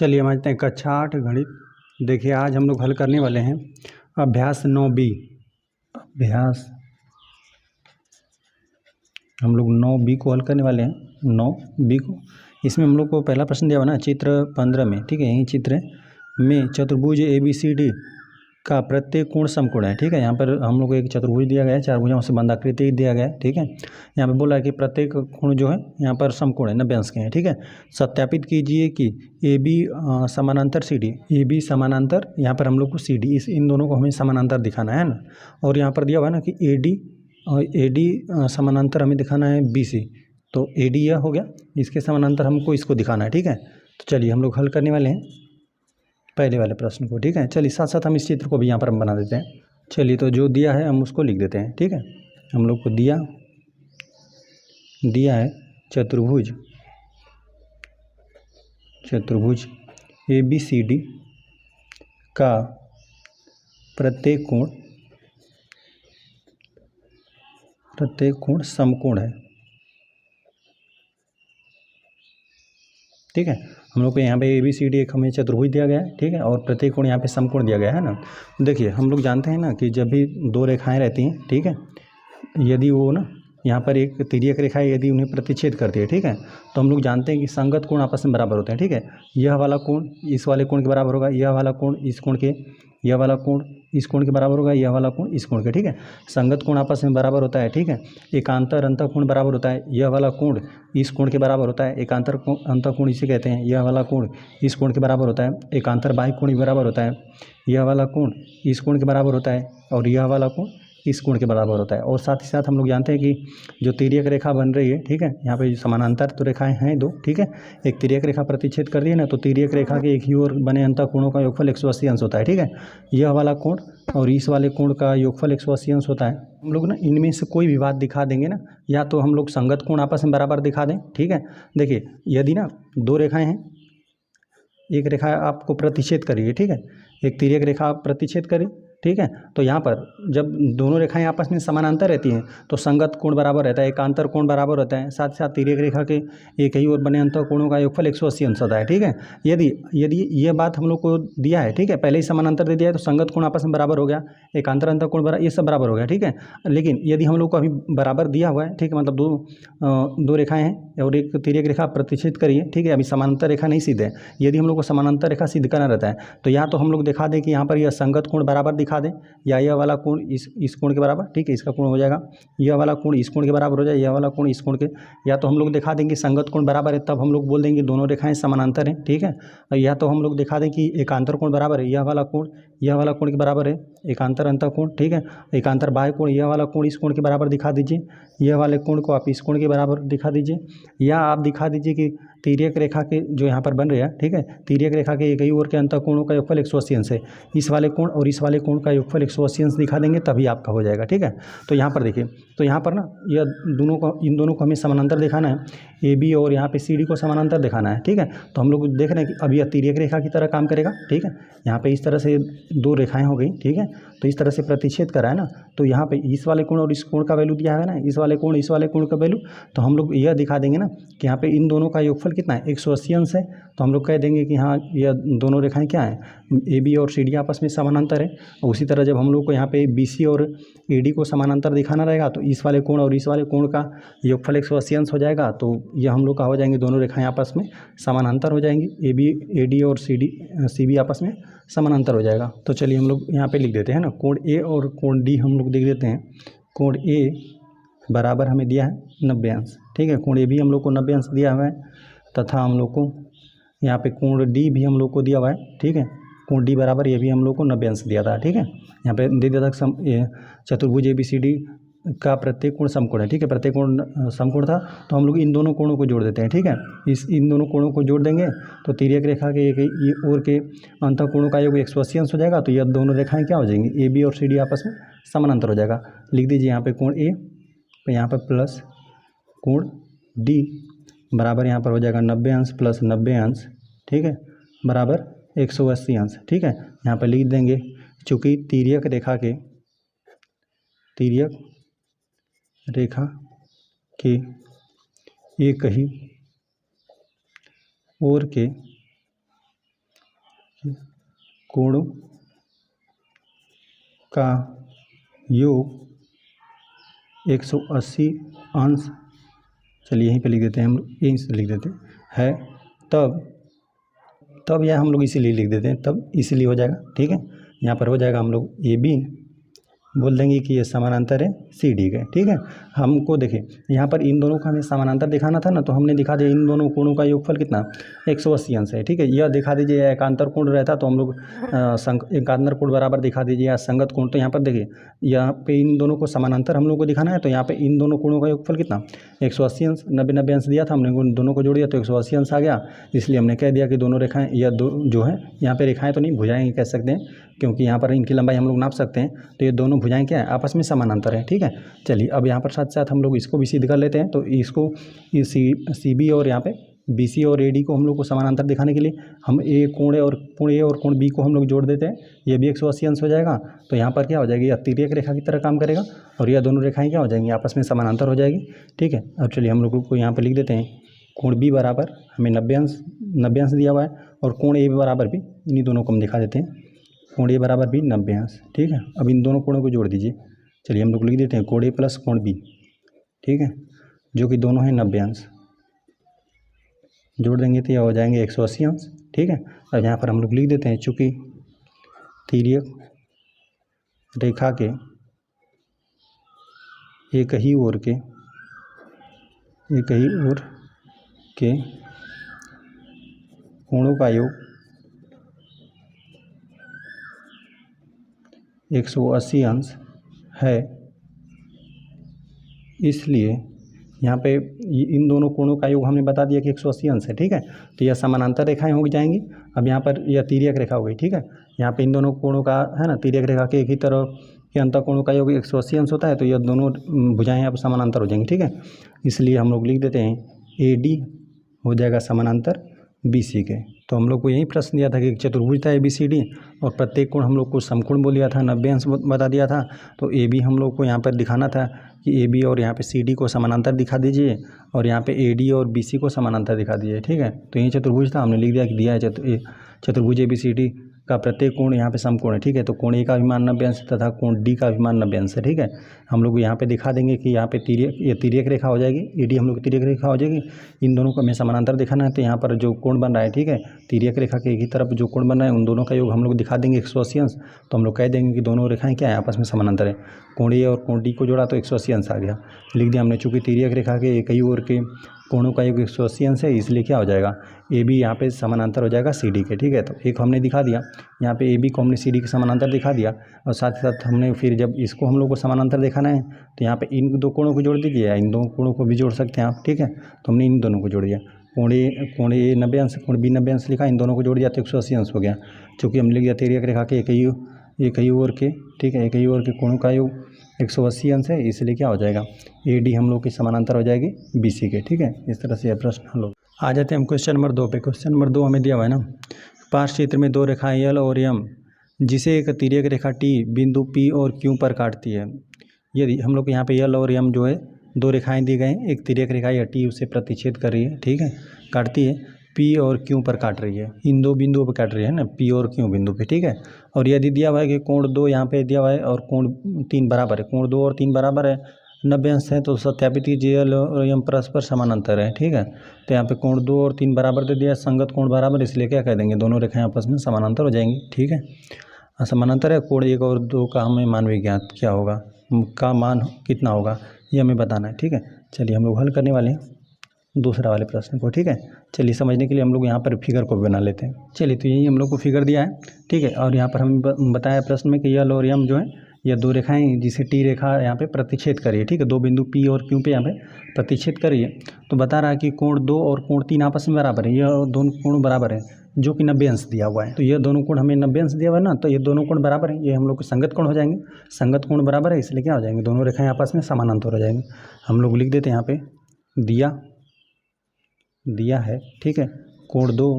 चलिए हम आते हैं कक्षा 8 गणित। देखिए आज हम लोग हल करने वाले हैं अभ्यास 9B। अभ्यास हम लोग 9B को हल करने वाले हैं। 9B को इसमें हम लोग को पहला प्रश्न दिया हुआ ना चित्र 15 में, ठीक है। यही चित्र में चतुर्भुज ABCD का प्रत्येक कोण समकोण है, ठीक है। यहाँ पर हम लोग को एक चतुर्भुज दिया गया है, चार भुजाओं से बंद आकृति दिया गया है, ठीक है। यहाँ पे बोला है कि प्रत्येक कोण जो है यहाँ पर समकोण है, 90 अंश के हैं, ठीक है। सत्यापित कीजिए कि AB समानांतर CD, AB समानांतर यहाँ पर हम लोग को CD, इन दोनों को हमें समानांतर दिखाना है ना। और यहाँ पर दिया हुआ है ना कि AD समानांतर हमें दिखाना है BC, तो AD यह हो गया, इसके समानांतर हमको इसको दिखाना है, ठीक है। तो चलिए हम लोग हल करने वाले हैं पहले वाले प्रश्न को, ठीक है। चलिए साथ साथ हम इस चित्र को भी यहाँ पर हम बना देते हैं। चलिए तो जो दिया है हम उसको लिख देते हैं, ठीक है। हम लोग को दिया है चतुर्भुज ABCD का प्रत्येक कोण समकोण है, ठीक है। हम लोग को यहाँ पे ABCD एक हमें चतुर्भुज दिया गया है, ठीक है। और प्रत्येक कोण यहाँ पे समकोण दिया गया है ना। देखिए हम लोग जानते हैं ना कि जब भी दो रेखाएं रहती हैं, ठीक है, यदि वो ना यहाँ पर एक तिर्यक रेखा यदि उन्हें प्रतिच्छेद करती है, ठीक है, तो हम लोग जानते हैं कि संगत कोण आपस में बराबर होते हैं, ठीक है। यह वाला कोण इस वाले कोण के बराबर होगा, यह वाला कोण इस कोण के, यह वाला कोण इस कोण के बराबर होगा, यह वाला कोण इस कोण के, ठीक है। संगत कोण आपस में बराबर होता है, ठीक है। एकांतर अंतःकोण बराबर होता है, यह वाला कोण इस कोण के बराबर होता है, एकांतर अंतःकोण इसे कहते हैं। यह वाला कोण इस कोण के बराबर होता है, एकांतर बाह्य कोण भी बराबर होता है। यह वाला कोण इस कोण के बराबर होता है और यह वाला कोण इस कोण के बराबर होता है। और साथ ही साथ हम लोग जानते हैं कि जो तिर्यक रेखा बन रही है, ठीक है, यहाँ पे समानांतर तो रेखाएं हैं दो, ठीक है। एक तिर्यक रेखा प्रतिच्छेद कर दी है ना, तो तिर्यक रेखा के एक ही ओर बने अंतःकोणों का योगफल 180 अंश होता है, ठीक है। यह वाला कोण और इस वाले कोण का योगफल 180 अंश होता है। हम लोग ना इनमें से कोई भी बात दिखा देंगे ना, या तो हम लोग संगत कोण आपस में बराबर दिखा दें, ठीक है। देखिए यदि ना दो रेखाएँ हैं, एक रेखा आपको प्रतिच्छेद करिए, ठीक है, एक तिर्यक रेखा प्रतिच्छेद करी, ठीक है। तो यहाँ पर जब दोनों रेखाएं आपस में समानांतर रहती हैं तो संगत कोण बराबर रहता है, एकांतर कोण बराबर होता है, साथ साथ तिर्यक रेखा के एक ही ओर बने अंतःकोणों का योगफल 180 अंश होता है, ठीक है। यदि ये बात हम लोग को दिया है, ठीक है, पहले ही समानांतर दे दिया है तो संगत कोण आपस में बराबर हो गया, एकांतर अंतःकोण बराबर, ये सब बराबर हो गया, ठीक है। लेकिन यदि हम लोग को अभी बराबर दिया हुआ है, ठीक है, मतलब दो रेखाएँ हैं और एक तिर्यक रेखा प्रतिच्छेद करिए, ठीक है, अभी समानांतर रेखा नहीं सिद्ध है। यदि हम लोग को समानांतर रेखा सिद्ध करना रहता है तो या तो हम लोग दिखा दें कि यहाँ पर यह संगत कोण बराबर दिखा दें, या यह वाला कोण इस कोण के बराबर, ठीक है, इसका कोण हो जाएगा, यह वाला कोण इस कोण के बराबर हो जाए, यह वाला कोण इस कोण के, या तो हम लोग दिखा देंगे संगत कोण बराबर है, तब हम लोग बोल देंगे दोनों रेखाएं समानांतर हैं, ठीक है। या तो हम लोग दिखा दें कि एकांतर कोण बराबर है, यह वाला कोण के बराबर है, एकांतर अंतःकोण, ठीक है। एकांतर बाह्य कोण, यह वाला कोण इस कोण के बराबर दिखा दीजिए, यह वाले कोण को आप इस कोण के बराबर दिखा दीजिए, या आप दिखा दीजिए कि तिर्यक रेखा के जो यहाँ पर बन रहे हैं, ठीक है, तिर्यक रेखा के एक ही ओर के अंतःकोणों का योगफल 180 अंश है, इस वाले कोण और इस वाले कोण का योगफल 180 अंश दिखा देंगे तभी आपका हो जाएगा, ठीक है। तो यहाँ पर देखिए, तो यहाँ पर ना यह इन दोनों को हमें समानांतर दिखाना है, AB और यहाँ पे CD को समानांतर दिखाना है, ठीक है। तो हम लोग देख रहे हैं कि अब यह तिर्यक रेखा की तरह काम करेगा, ठीक है। यहाँ पे इस तरह से दो रेखाएं हो गई, ठीक है, तो इस तरह से प्रतिच्छेद करा है ना, तो यहाँ पे इस वाले कोण और इस कोण का वैल्यू दिया है ना, इस वाले कोण इस वाले कोण का वैल्यू, तो हम लोग यह दिखा देंगे ना कि यहाँ पे इन दोनों का योगफल कितना है, 180 अंश है। तो हम लोग कह देंगे कि हाँ यह दोनों रेखाएं क्या हैं, AB और CD आपस में समानांतर है। उसी तरह जब हम लोग को यहाँ पे BC और AD को समानांतर दिखाना रहेगा तो इस वाले कोण और इस वाले कोण का योगफल 180 अंश हो जाएगा, तो यह हम लोग का हो जाएंगे, दोनों रेखाएं आपस में समानांतर हो जाएंगी, AB AD और CB आपस में समानांतर हो जाएगा। तो चलिए हम लोग यहाँ पे लिख देते हैं ना, कोण A और कोण D हम लोग देख देते हैं। कोण A बराबर हमें दिया है 90 अंश, ठीक है, कोण A भी हम लोग को 90 अंश दिया हुआ है, तथा हम लोग को यहाँ पे कोण D भी हम लोग को दिया हुआ है, ठीक है। कोण D बराबर ये भी हम लोग को 90 अंश दिया था, ठीक है। यहाँ पे दे दिया था चतुर्भुज ABCD का प्रत्येक कोण समकोण है, ठीक है, प्रत्येक कोण समकोण था, तो हम लोग इन दोनों कोणों को जोड़ देते हैं, ठीक है। इन दोनों कोणों को जोड़ देंगे तो तिर्यक रेखा के एक ओर के अंतःकोणों का योग 180 अंश हो जाएगा, तो यह दोनों रेखाएं क्या हो जाएंगी, AB और CD आपस में समानांतर हो जाएगा। लिख दीजिए यहाँ पे कोण A, तो यहाँ पर प्लस कोण D बराबर यहाँ पर हो जाएगा 90 अंश प्लस 90 अंश, ठीक है, बराबर 180 अंश, ठीक है। यहाँ पर लिख देंगे चूँकि तिर्यक रेखा के एक ही ओर के कोणों का योग 180 अंश, चलिए यहीं पे लिख देते हैं हम लोग, यहीं से लिख देते हैं, तब यह हम लोग इसीलिए लिख देते हैं, तब इसीलिए हो जाएगा। ठीक है, यहाँ पर हो जाएगा हम लोग ए बी बोल देंगे कि ये समानांतर है सी डी के। ठीक है, हमको देखिए यहाँ पर इन दोनों का हमें समानांतर दिखाना था ना, तो हमने दिखा दिया इन दोनों कोणों का योगफल कितना 180 अंश है। ठीक है, यह दिखा दीजिए एकांतर कोण रहता तो हम लोग एकांतर कोण बराबर दिखा दीजिए या संगत कोण। तो यहाँ पर देखिए यहाँ पे इन दोनों को समानांतर हम लोग को दिखाना है, तो यहाँ पे इन दोनों कोणों का योगफल कितना 180 अंश, 90 अंश दिया था हमने, उन दोनों को जोड़ दिया तो 180 अंश आ गया। इसलिए हमने कह दिया कि दोनों रेखाएं या दो जो है यहाँ पे रेखाएं तो नहीं भुजाएं कह सकते हैं, क्योंकि यहाँ पर इनकी लंबाई हम लोग नाप सकते हैं, तो ये दोनों भुजाएं क्या है आपस में समानांतर है। ठीक है, चलिए अब यहाँ पर साथ साथ हम लोग इसको भी सिद्ध कर लेते हैं। तो इसको सी बी और यहाँ पे बी सी और ए डी को हम लोग को समानांतर दिखाने के लिए हम ए कोण ए और कोण बी को हम लोग जोड़ देते हैं, ये भी 180 अंश हो जाएगा। तो यहाँ पर क्या हो जाएगी, यह तिर्यक रेखा की तरह काम करेगा और यह दोनों रेखाएं क्या हो जाएंगी आपस में समानांतर हो जाएगी। ठीक है, अब चलिए हम लोग को यहाँ पर लिख देते हैं कोण बी बराबर हमें 90 अंश दिया हुआ है और कोण ए बराबर भी, इन्हीं दोनों को हम दिखा देते हैं, कोण ए बराबर भी 90 अंश। ठीक है, अब इन दोनों कोणों को जोड़ दीजिए, चलिए हम लोग लिख देते हैं कोण ए प्लस कोण बी। ठीक है, जो कि दोनों हैं 90 अंश, जोड़ देंगे तो यह हो जाएंगे 180 अंश। ठीक है, अब यहाँ पर हम लोग लिख देते हैं चूँकि तिर्यक रेखा के एक ही ओर के कोणों का योग 180 अंश है, इसलिए यहाँ पे इन दोनों कोणों का योग हमने बता दिया कि 180 अंश है। ठीक है, तो यह समानांतर रेखाएं हो जाएंगी। अब यहाँ पर यह तिर्यक रेखा हो गई। ठीक है, यहाँ पे इन दोनों कोणों का है ना, तिर्यक रेखा के एक ही तरफ के अंतर कोणों का योग 180 अंश होता है, तो यह दोनों भुजाएं अब समानांतर हो जाएंगी। ठीक है, इसलिए हम लोग लिख देते हैं ए डी हो जाएगा समानांतर बी सी के। तो हम लोग को यही प्रश्न दिया था कि चतुर्भुज था ए बी सी डी और प्रत्येक कोण हम लोग को समकोण बोल दिया था, 90 अंश बता दिया था। तो ए बी हम लोग को यहाँ पर दिखाना था कि ए बी और यहाँ पे सी डी को समानांतर दिखा दीजिए और यहाँ पे ए डी और बी सी को समानांतर दिखा दीजिए। ठीक है, तो यही चतुर्भुज था, हमने लिख दिया कि दिया है चतुर्भुज ए बी सी डी का प्रत्येक कोण यहाँ पे समकोण है। ठीक है, तो कोण ए का भी मान 90 अंश तथा कोण डी का भी मान 90 अंश है। ठीक है, हम लोग यहाँ पे दिखा देंगे कि यहाँ पे तिर्यक रेखा हो जाएगी, ए डी हम लोग तिर्यक रेखा हो जाएगी, इन दोनों को हमें समानांतर दिखाना है। तो यहाँ पर जो कोण बन रहा है, ठीक है, तिर्यक रेखा के एक ही तरफ जो कोण बन रहा है उन दोनों का योग हम लोग दिखा देंगे 180 अंश। तो हम लोग कह देंगे कि दोनों रेखाएं क्या है आपस में समानांतर है, कोण ए और कोण डी को जोड़ा तो 180 अंश आ गया, लिख दिया हमने। चूँकि तिर्यक रेखा के एक ही ओर के कोणों का योग 180 अंश है, इसलिए क्या हो जाएगा ए बी यहाँ पे समानांतर हो जाएगा सी डी के। ठीक है, तो एक हमने दिखा दिया, यहाँ पे ए बी को हमने सी डी के समानांतर दिखा दिया और साथ ही साथ हमने फिर जब इसको हम लोग को समानांतर दिखाना है तो यहाँ पे इन दो कोणों को जोड़ दीजिए या इन दो कोणों को भी जोड़ सकते हैं आप। ठीक है, तो हमने इन दोनों को जोड़ दिया, कोण ए 90 अंश, कोण बी 90 अंश लिखा, इन दोनों को जोड़ दिया तो 180 अंश हो गया। चूँकि हम लिख दिया तिर्यक रेखा के एक ही ओर के, ठीक है, एक ही ओर के कोणों का योग 180 अंश है, इसलिए क्या हो जाएगा ए डी हम लोग की समानांतर हो जाएगी बी सी के। ठीक है, इस तरह से यह प्रश्न हल हो। आ जाते हैं हम क्वेश्चन नंबर 2 पे। क्वेश्चन नंबर 2 हमें दिया हुआ है ना, पार्श्व चित्र में दो रेखाएं एल और एम जिसे एक तिर्यक रेखा टी बिंदु पी और क्यू पर काटती है। यदि हम लोग यहाँ पे एल और एम जो है दो रेखाएं दी गई हैं, एक तिर्यक रेखा या टी उसे प्रतिच्छेद कर रही है, ठीक है, काटती है, पी और क्यू पर काट रही है, इन दो बिंदुओं पर काट रही है ना, पी और क्यू बिंदु पे। ठीक है, और यदि दिया हुआ है कि कोण 2 यहाँ पे दिया हुआ है और कोण 3 बराबर है, कोण 2 और 3 बराबर है, 90 अंश है, तो सत्यापित कीजिए एल और एम परस्पर समानांतर है। ठीक है, तो यहाँ पे कोण 2 और 3 बराबर दे दिया, संगत कोण बराबर, इसलिए क्या कह देंगे दोनों रेखाएं आपस में समानांतर हो जाएंगी। ठीक है, समानांतर है, कोण 1 और 2 का हमें मान विज्ञात क्या होगा, का मान कितना होगा ये हमें बताना है। ठीक है, चलिए हम लोग हल करने वाले हैं दूसरा वाले प्रश्न को। ठीक है, चलिए समझने के लिए हम लोग यहाँ पर फिगर को बना लेते हैं। चलिए, तो यही हम लोग को फिगर दिया है। ठीक है, और यहाँ पर हमें बताया प्रश्न में कि एल और एम जो है यह दो रेखाएं जिसे टी रेखा यहाँ पे प्रतिच्छेद करिए। ठीक है, दो बिंदु पी और क्यू पे यहाँ पे प्रतिच्छेद करिए। तो बता रहा है कि कोण 2 और कोण 3 आपस में बराबर है, यह दोनों कोण बराबर है जो कि 90 अंश दिया हुआ है। तो यह दोनों कोण हमें 90 अंश दिया हुआ है ना, तो ये दोनों कोण बराबर है, ये हम लोग के संगत कोण हो जाएंगे, संगत कोण बराबर है, इसलिए क्या हो जाएंगे दोनों रेखाएं आपस में समानांतर हो जाएंगे। हम लोग लिख देते हैं यहाँ पे दिया है। ठीक है, कोण 2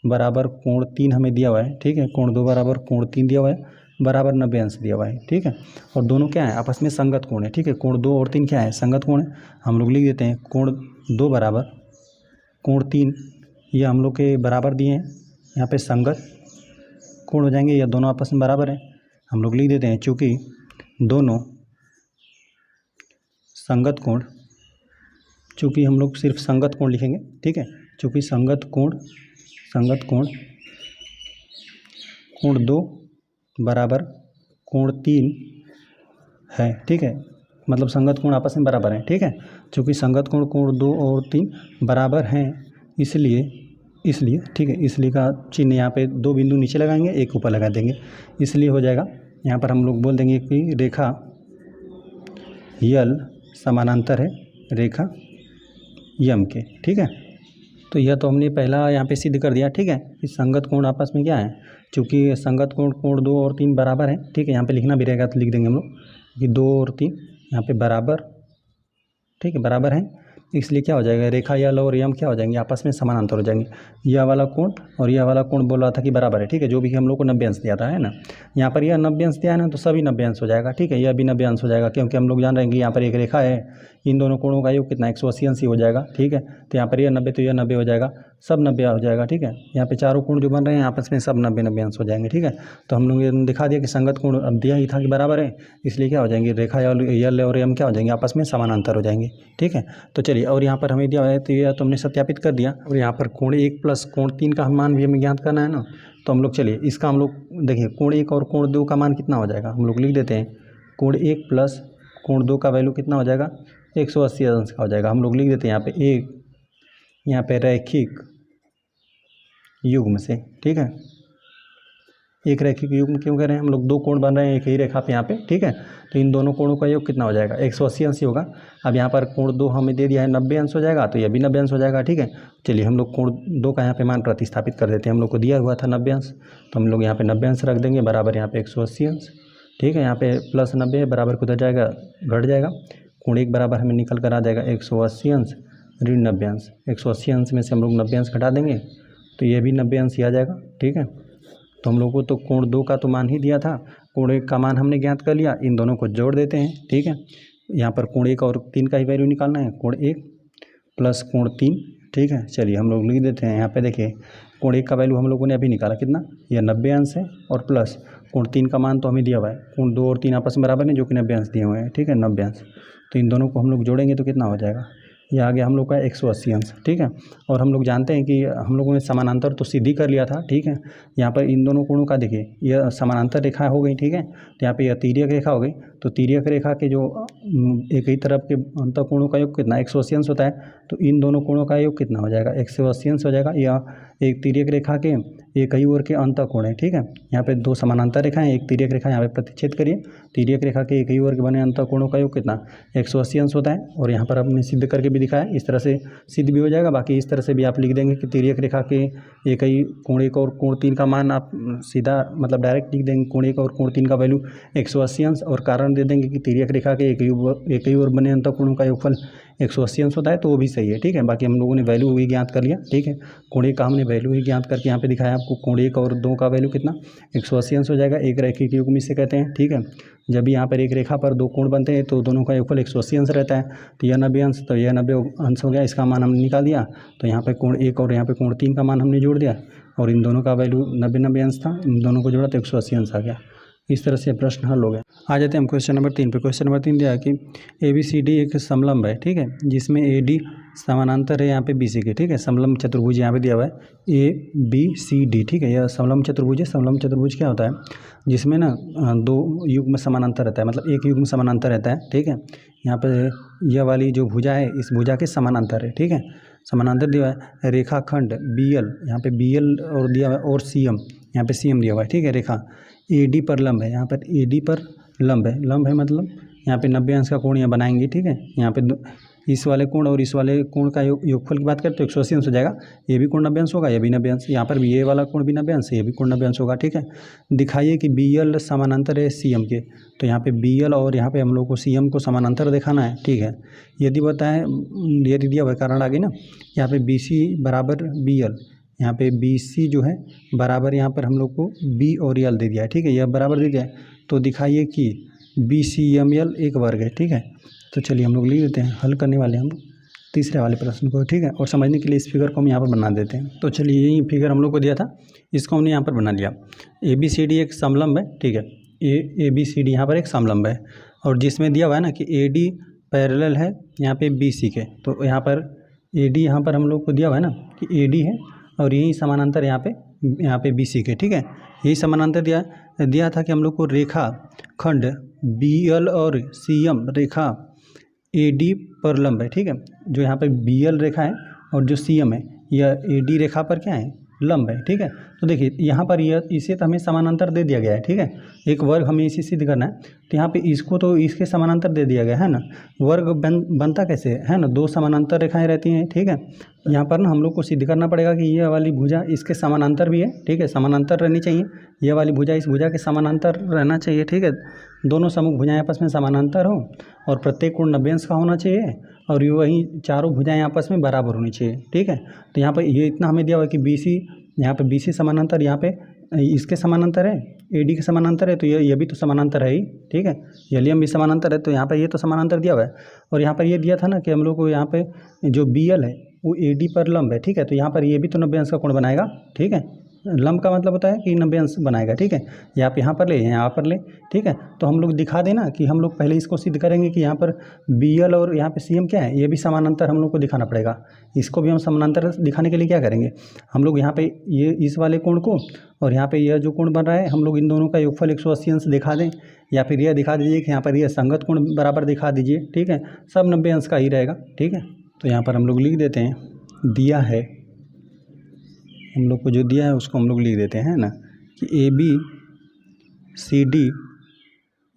बराबर कोण 3 हमें दिया हुआ है। ठीक है, कोण 2 बराबर कोण 3 दिया हुआ है, बराबर 90 अंश दिया हुआ है। ठीक है, और दोनों क्या है आपस में संगत कोण है। ठीक है, कोण 2 और 3 क्या है संगत कोण है, हम लोग लिख देते हैं कोण 2 बराबर कोण 3, ये हम लोग के बराबर दिए हैं यहाँ पे संगत कोण हो जाएंगे, या दोनों आपस में बराबर हैं। हम लोग लिख देते हैं चूँकि दोनों संगत कोण, चूँकि हम लोग सिर्फ संगत कोण लिखेंगे, ठीक है, चूँकि संगत कोण कोण 2 बराबर कोण 3 है, ठीक है, मतलब संगत कोण आपस में बराबर हैं, ठीक है। चूँकि संगत कोण कोण 2 और 3 बराबर हैं, इसलिए ठीक है, इसलिए का चिन्ह यहाँ पे 2 बिंदु नीचे लगाएंगे, एक ऊपर लगा देंगे, इसलिए हो जाएगा यहाँ पर हम लोग बोल देंगे कि रेखा यल समानांतर है रेखा यम के, ठीक है। तो यह तो हमने पहला यहाँ पे सिद्ध कर दिया, ठीक है, कि संगत कोण आपस में क्या है, चूँकि संगत कोण कोण 2 और 3 बराबर हैं, ठीक है, यहाँ पे लिखना भी रहेगा तो लिख देंगे हम लोग कि 2 और 3 यहाँ पे बराबर, ठीक है, बराबर हैं, इसलिए क्या हो जाएगा, रेखा यल और यम क्या हो जाएंगे, आपस में समानांतर हो जाएंगे। यह वाला कोण और यह वाला कोण बोल रहा था कि बराबर है, ठीक है, जो भी हम लोग को 90 अंश दिया था, है ना, यहाँ पर यह 90 अंश दिया है ना, तो सभी 90 अंश हो जाएगा, ठीक है, यह भी 90 अंश हो जाएगा, क्योंकि हम लोग जान रहे हैं कि यहाँ पर एक रेखा है, इन दोनों कोणों का योग कितना 180 अंश ही हो जाएगा, ठीक है। तो यहाँ पर यह 90 तो यह 90 हो जाएगा, सब 90 हो जाएगा, ठीक है। यहाँ पे चारों कोण जो बन रहे हैं आपस में सब 90 अंश हो जाएंगे, ठीक है। तो हम लोग ये दिखा दिया कि संगत कोण अब दिया ही था कि बराबर है, इसलिए क्या हो जाएंगे, रेखा यल और यम क्या हो जाएंगे, आपस में समानांतर हो जाएंगे, ठीक है। तो चलिए, और यहाँ पर हमें दिया है तो यह तो हमने सत्यापित कर दिया, और यहाँ पर कोण 1 प्लस कोण 3 का मान भी हमें ज्ञात करना है ना। तो हम लोग चलिए इसका हम लोग देखिए कोण 1 और कोण 2 का मान कितना हो जाएगा, हम लोग लिख देते हैं कोण 1 प्लस कोण 2 का वैल्यू कितना हो जाएगा, 180 अंश का हो जाएगा। हम लोग लिख देते हैं यहाँ पे एक, यहाँ पे रैखिक युग्म से, ठीक है, एक रैखिक युग्म क्यों कह रहे हैं, हम लोग 2 कोण बन रहे हैं एक ही रेखा पे यहाँ पे, ठीक है। तो इन दोनों कोणों का योग कितना हो जाएगा, 180 अंश ही होगा। अब यहाँ पर कोण 2 हमें दे दिया है 90 अंश हो जाएगा, तो यह भी 90 अंश हो जाएगा, ठीक है। चलिए हम लोग कोण 2 का यहाँ पे मान प्रतिस्थापित कर देते हैं, हम लोग को दिया हुआ था 90 अंश, तो हम लोग यहाँ पे 90 अंश रख देंगे, बराबर यहाँ पे 180 अंश, ठीक है। यहाँ पे प्लस 90 बराबर किधर जाएगा, घट जाएगा, कोण 1 बराबर हमें निकल कर आ जाएगा 180 अंश ऋण 90 अंश, 180 अंश में से हम लोग 90 अंश घटा देंगे, तो ये भी 90 अंश ही आ जाएगा, ठीक है। तो हम लोग को तो कोण 2 का तो मान ही दिया था, कोण 1 का मान हमने ज्ञात कर लिया, इन दोनों को जोड़ देते हैं, ठीक है। यहाँ पर कोण 1 और 3 का ही वैल्यू निकालना है, कोण 1 प्लस कोण 3, ठीक है। चलिए हम लोग लिख देते हैं यहाँ पे, देखिए कोण 1 का वैल्यू हम लोगों ने अभी निकाला कितना, यह 90 अंश है, और प्लस कोण 3 का मान तो हमें दिया हुआ है, कोण 2 और 3 आपस में बराबर नहीं, जो कि 90 अंश दिए हुए हैं, ठीक है, 90 अंश। तो इन दोनों को हम लोग जोड़ेंगे तो कितना हो जाएगा, ये आ गया हम लोग का 180 अंश, ठीक है। और हम लोग जानते हैं कि हम लोगों ने समानांतर तो सिद्ध ही कर लिया था, ठीक है। यहाँ पर इन दोनों कोणों का देखिए, यह समानांतर रेखा हो गई, ठीक है। तो यहाँ पे यह तिर्यक रेखा हो गई, तो तिर्यक रेखा के जो एक ही तरफ के अंतःकोणों का योग कितना 180 अंश होता है, तो इन दोनों कोणों का योग कितना हो जाएगा, 180 अंश हो जाएगा। या एक तिर्यक रेखा के एक ही ओर के अंतःकोण है, ठीक है। यहाँ पे 2 समानांतर रेखाएं, एक तिर्यक रेखा, यहाँ पे प्रतिच्छेद करिए, तिर्यक रेखा के एक ही ओर के बने अंतःकोणों का योग कितना 180 अंश होता है। और यहाँ पर हमने सिद्ध करके भी दिखाया, इस तरह से सिद्ध भी हो जाएगा। बाकी इस तरह से भी आप लिख देंगे कि तिर्यक रेखा के एक ही कोण 1 और कोण 3 का मान आप सीधा मतलब डायरेक्ट लिख देंगे, कोण 1 और कोण 3 का वैल्यू 180 अंश, और कारण दे देंगे कि तिर्यक रेखा के एक ही ओर बने अंतःकोणों का योगफल 180 अंश होता है, तो वो भी सही है, ठीक है। बाकी हम लोगों ने वैल्यू भी ज्ञात कर लिया, ठीक है। कोण 1 का हमने वैल्यू ही ज्ञात करके यहाँ पे दिखाया आपको, कोण 1 और 2 का वैल्यू कितना 180 अंश हो जाएगा। एक रैखिक युग्म इसे कहते हैं, ठीक है। जब भी यहाँ पर एक रेखा पर 2 कोण बनते हैं तो दोनों का योगफल 180 अंश रहता है, तो यह 90 अंश, तो यह 90 अंश हो गया, इसका मान हमने निकाल दिया। तो यहाँ पे कोण 1 और यहाँ पे कोण 3 का मान हमने जोड़ दिया, और इन दोनों का वैल्यू 90 अंश था, इन दोनों को जोड़ा तो 180 अंश आ गया। इस तरह से प्रश्न हल हो गया। आ जाते हैं हम क्वेश्चन नंबर 3 पे। क्वेश्चन नंबर 3 दिया है कि ABCD एक समलंब है, ठीक है, जिसमें AD समानांतर है यहाँ पे BC के, ठीक है। समलंब चतुर्भुज यहाँ पे दिया हुआ है ABCD, ठीक है। यह समलंब चतुर्भुज है। समलंब चतुर्भुज क्या होता है, जिसमें ना 2 युग्म समानांतर रहता है, मतलब एक युग्म समानांतर रहता है, ठीक है। यहाँ पे यह वाली जो भुजा है इस भुजा के समानांतर है, ठीक है। समानांतर दिया है रेखाखंड BL, यहाँ पे BL और दिया हुआ है, और CM, यहाँ पे CM दिया हुआ है, ठीक है। रेखा AD पर लंब है, यहाँ पर AD पर लंब है, लंब है मतलब यहाँ पे 90 अंश का कोण यहाँ बनाएंगे, ठीक है। यहाँ पे इस वाले कोण और इस वाले कोण का योगफल की बात करें तो 180 अंश हो जाएगा, ये भी कोण 90 अंश होगा, ये भी 90 अंश, यहाँ पर भी ये वाला कोण भी 90 अंश, ये भी कोण 90 अंश होगा, ठीक है। दिखाइए कि BL समानांतर है CM के, तो यहाँ पे BL और यहाँ पे हम लोग को CM को समानांतर दिखाना है, ठीक है। यदि बताएं, यदि दिया हुआ कारण आगे ना, यहाँ पे BC बराबर BL, यहाँ पे BC जो है बराबर यहाँ पर हम लोग को B और L दे दिया है, ठीक है, यह बराबर दे दिया है। तो दिखाइए कि BCML एक वर्ग है, ठीक है। तो चलिए हम लोग लिख देते हैं, हल करने वाले हम। तीसरे वाले प्रश्न को, ठीक है। और समझने के लिए इस फिगर को हम यहाँ पर बना देते हैं। तो चलिए, यही फिगर हम लोग को दिया था, इसको हमने यहाँ पर बना लिया। ABCD एक समलंब है, ठीक है। ABCD यहाँ पर एक समलंब है, और जिसमें दिया हुआ है ना कि AD पैरेलल है यहाँ पे BC के। तो यहाँ पर AD यहाँ पर हम लोग को दिया हुआ है ना कि AD है, और यही समानांतर यहाँ पे BC के, ठीक है। यही समानांतर दिया था कि हम लोग को रेखा खंड BL और CM रेखा AD पर लंब है, ठीक है। जो यहाँ पे BL रेखा है और जो CM है यह AD रेखा पर क्या है, लंब है, ठीक है। तो देखिए यहाँ पर यह इसे तो हमें समानांतर दे दिया गया है, ठीक है। एक वर्ग हमें इसी सिद्ध करना है, तो यहाँ पे इसको तो इसके समानांतर दे दिया गया है ना। वर्ग बनता कैसे है ना, दो समानांतर रेखाएं रहती हैं, ठीक है। यहाँ पर ना हम लोग को सिद्ध करना पड़ेगा कि यह वाली भुजा इसके समानांतर भी है, ठीक है। समानांतर रहनी चाहिए, यह वाली भुजा इस भुजा के समानांतर रहना चाहिए, ठीक है। दोनों सम्मुख भुजाएं आपस में समानांतर हो, और प्रत्येक कोण 90 अंश का होना चाहिए, और ये वही चारों भुजाएं आपस में बराबर होनी चाहिए, ठीक है। तो यहाँ पर ये इतना हमें दिया हुआ है कि BC, यहाँ पे BC समानांतर, यहाँ पे इसके समानांतर है, AD के समानांतर है, तो ये भी तो समानांतर है ही, ठीक है। एलियम भी समानांतर है, तो यहाँ पे ये तो समानांतर दिया हुआ है। और यहाँ पर ये दिया था ना कि हम लोग को यहाँ पे जो BL है वो AD पर लंब है, ठीक है। तो यहाँ पर ये भी तो 90 अंश का कोण बनाएगा, ठीक है। लंब का मतलब होता है कि 90 अंश बनाएगा, ठीक है। या आप यहाँ पर ले, यहाँ पर ले, ठीक है। तो हम लोग दिखा देना कि हम लोग पहले इसको सिद्ध करेंगे कि यहाँ पर BL और यहाँ पे CM क्या है, ये भी समानांतर हम लोग को दिखाना पड़ेगा। इसको भी हम समानांतर दिखाने के लिए क्या करेंगे, हम लोग यहाँ पे ये इस वाले कोण को और यहाँ पे यह जो कोण बन रहा है, हम लोग इन दोनों का योगफल 180 अंश दिखा दें, या फिर यह दिखा दीजिए कि यहाँ पर यह संगत कोण बराबर दिखा दीजिए, ठीक है। सब 90 अंश का ही रहेगा, ठीक है। तो यहाँ पर हम लोग लिख देते हैं, दिया है हम लोग को जो दिया है उसको हम लोग लिख देते हैं ना कि ABCD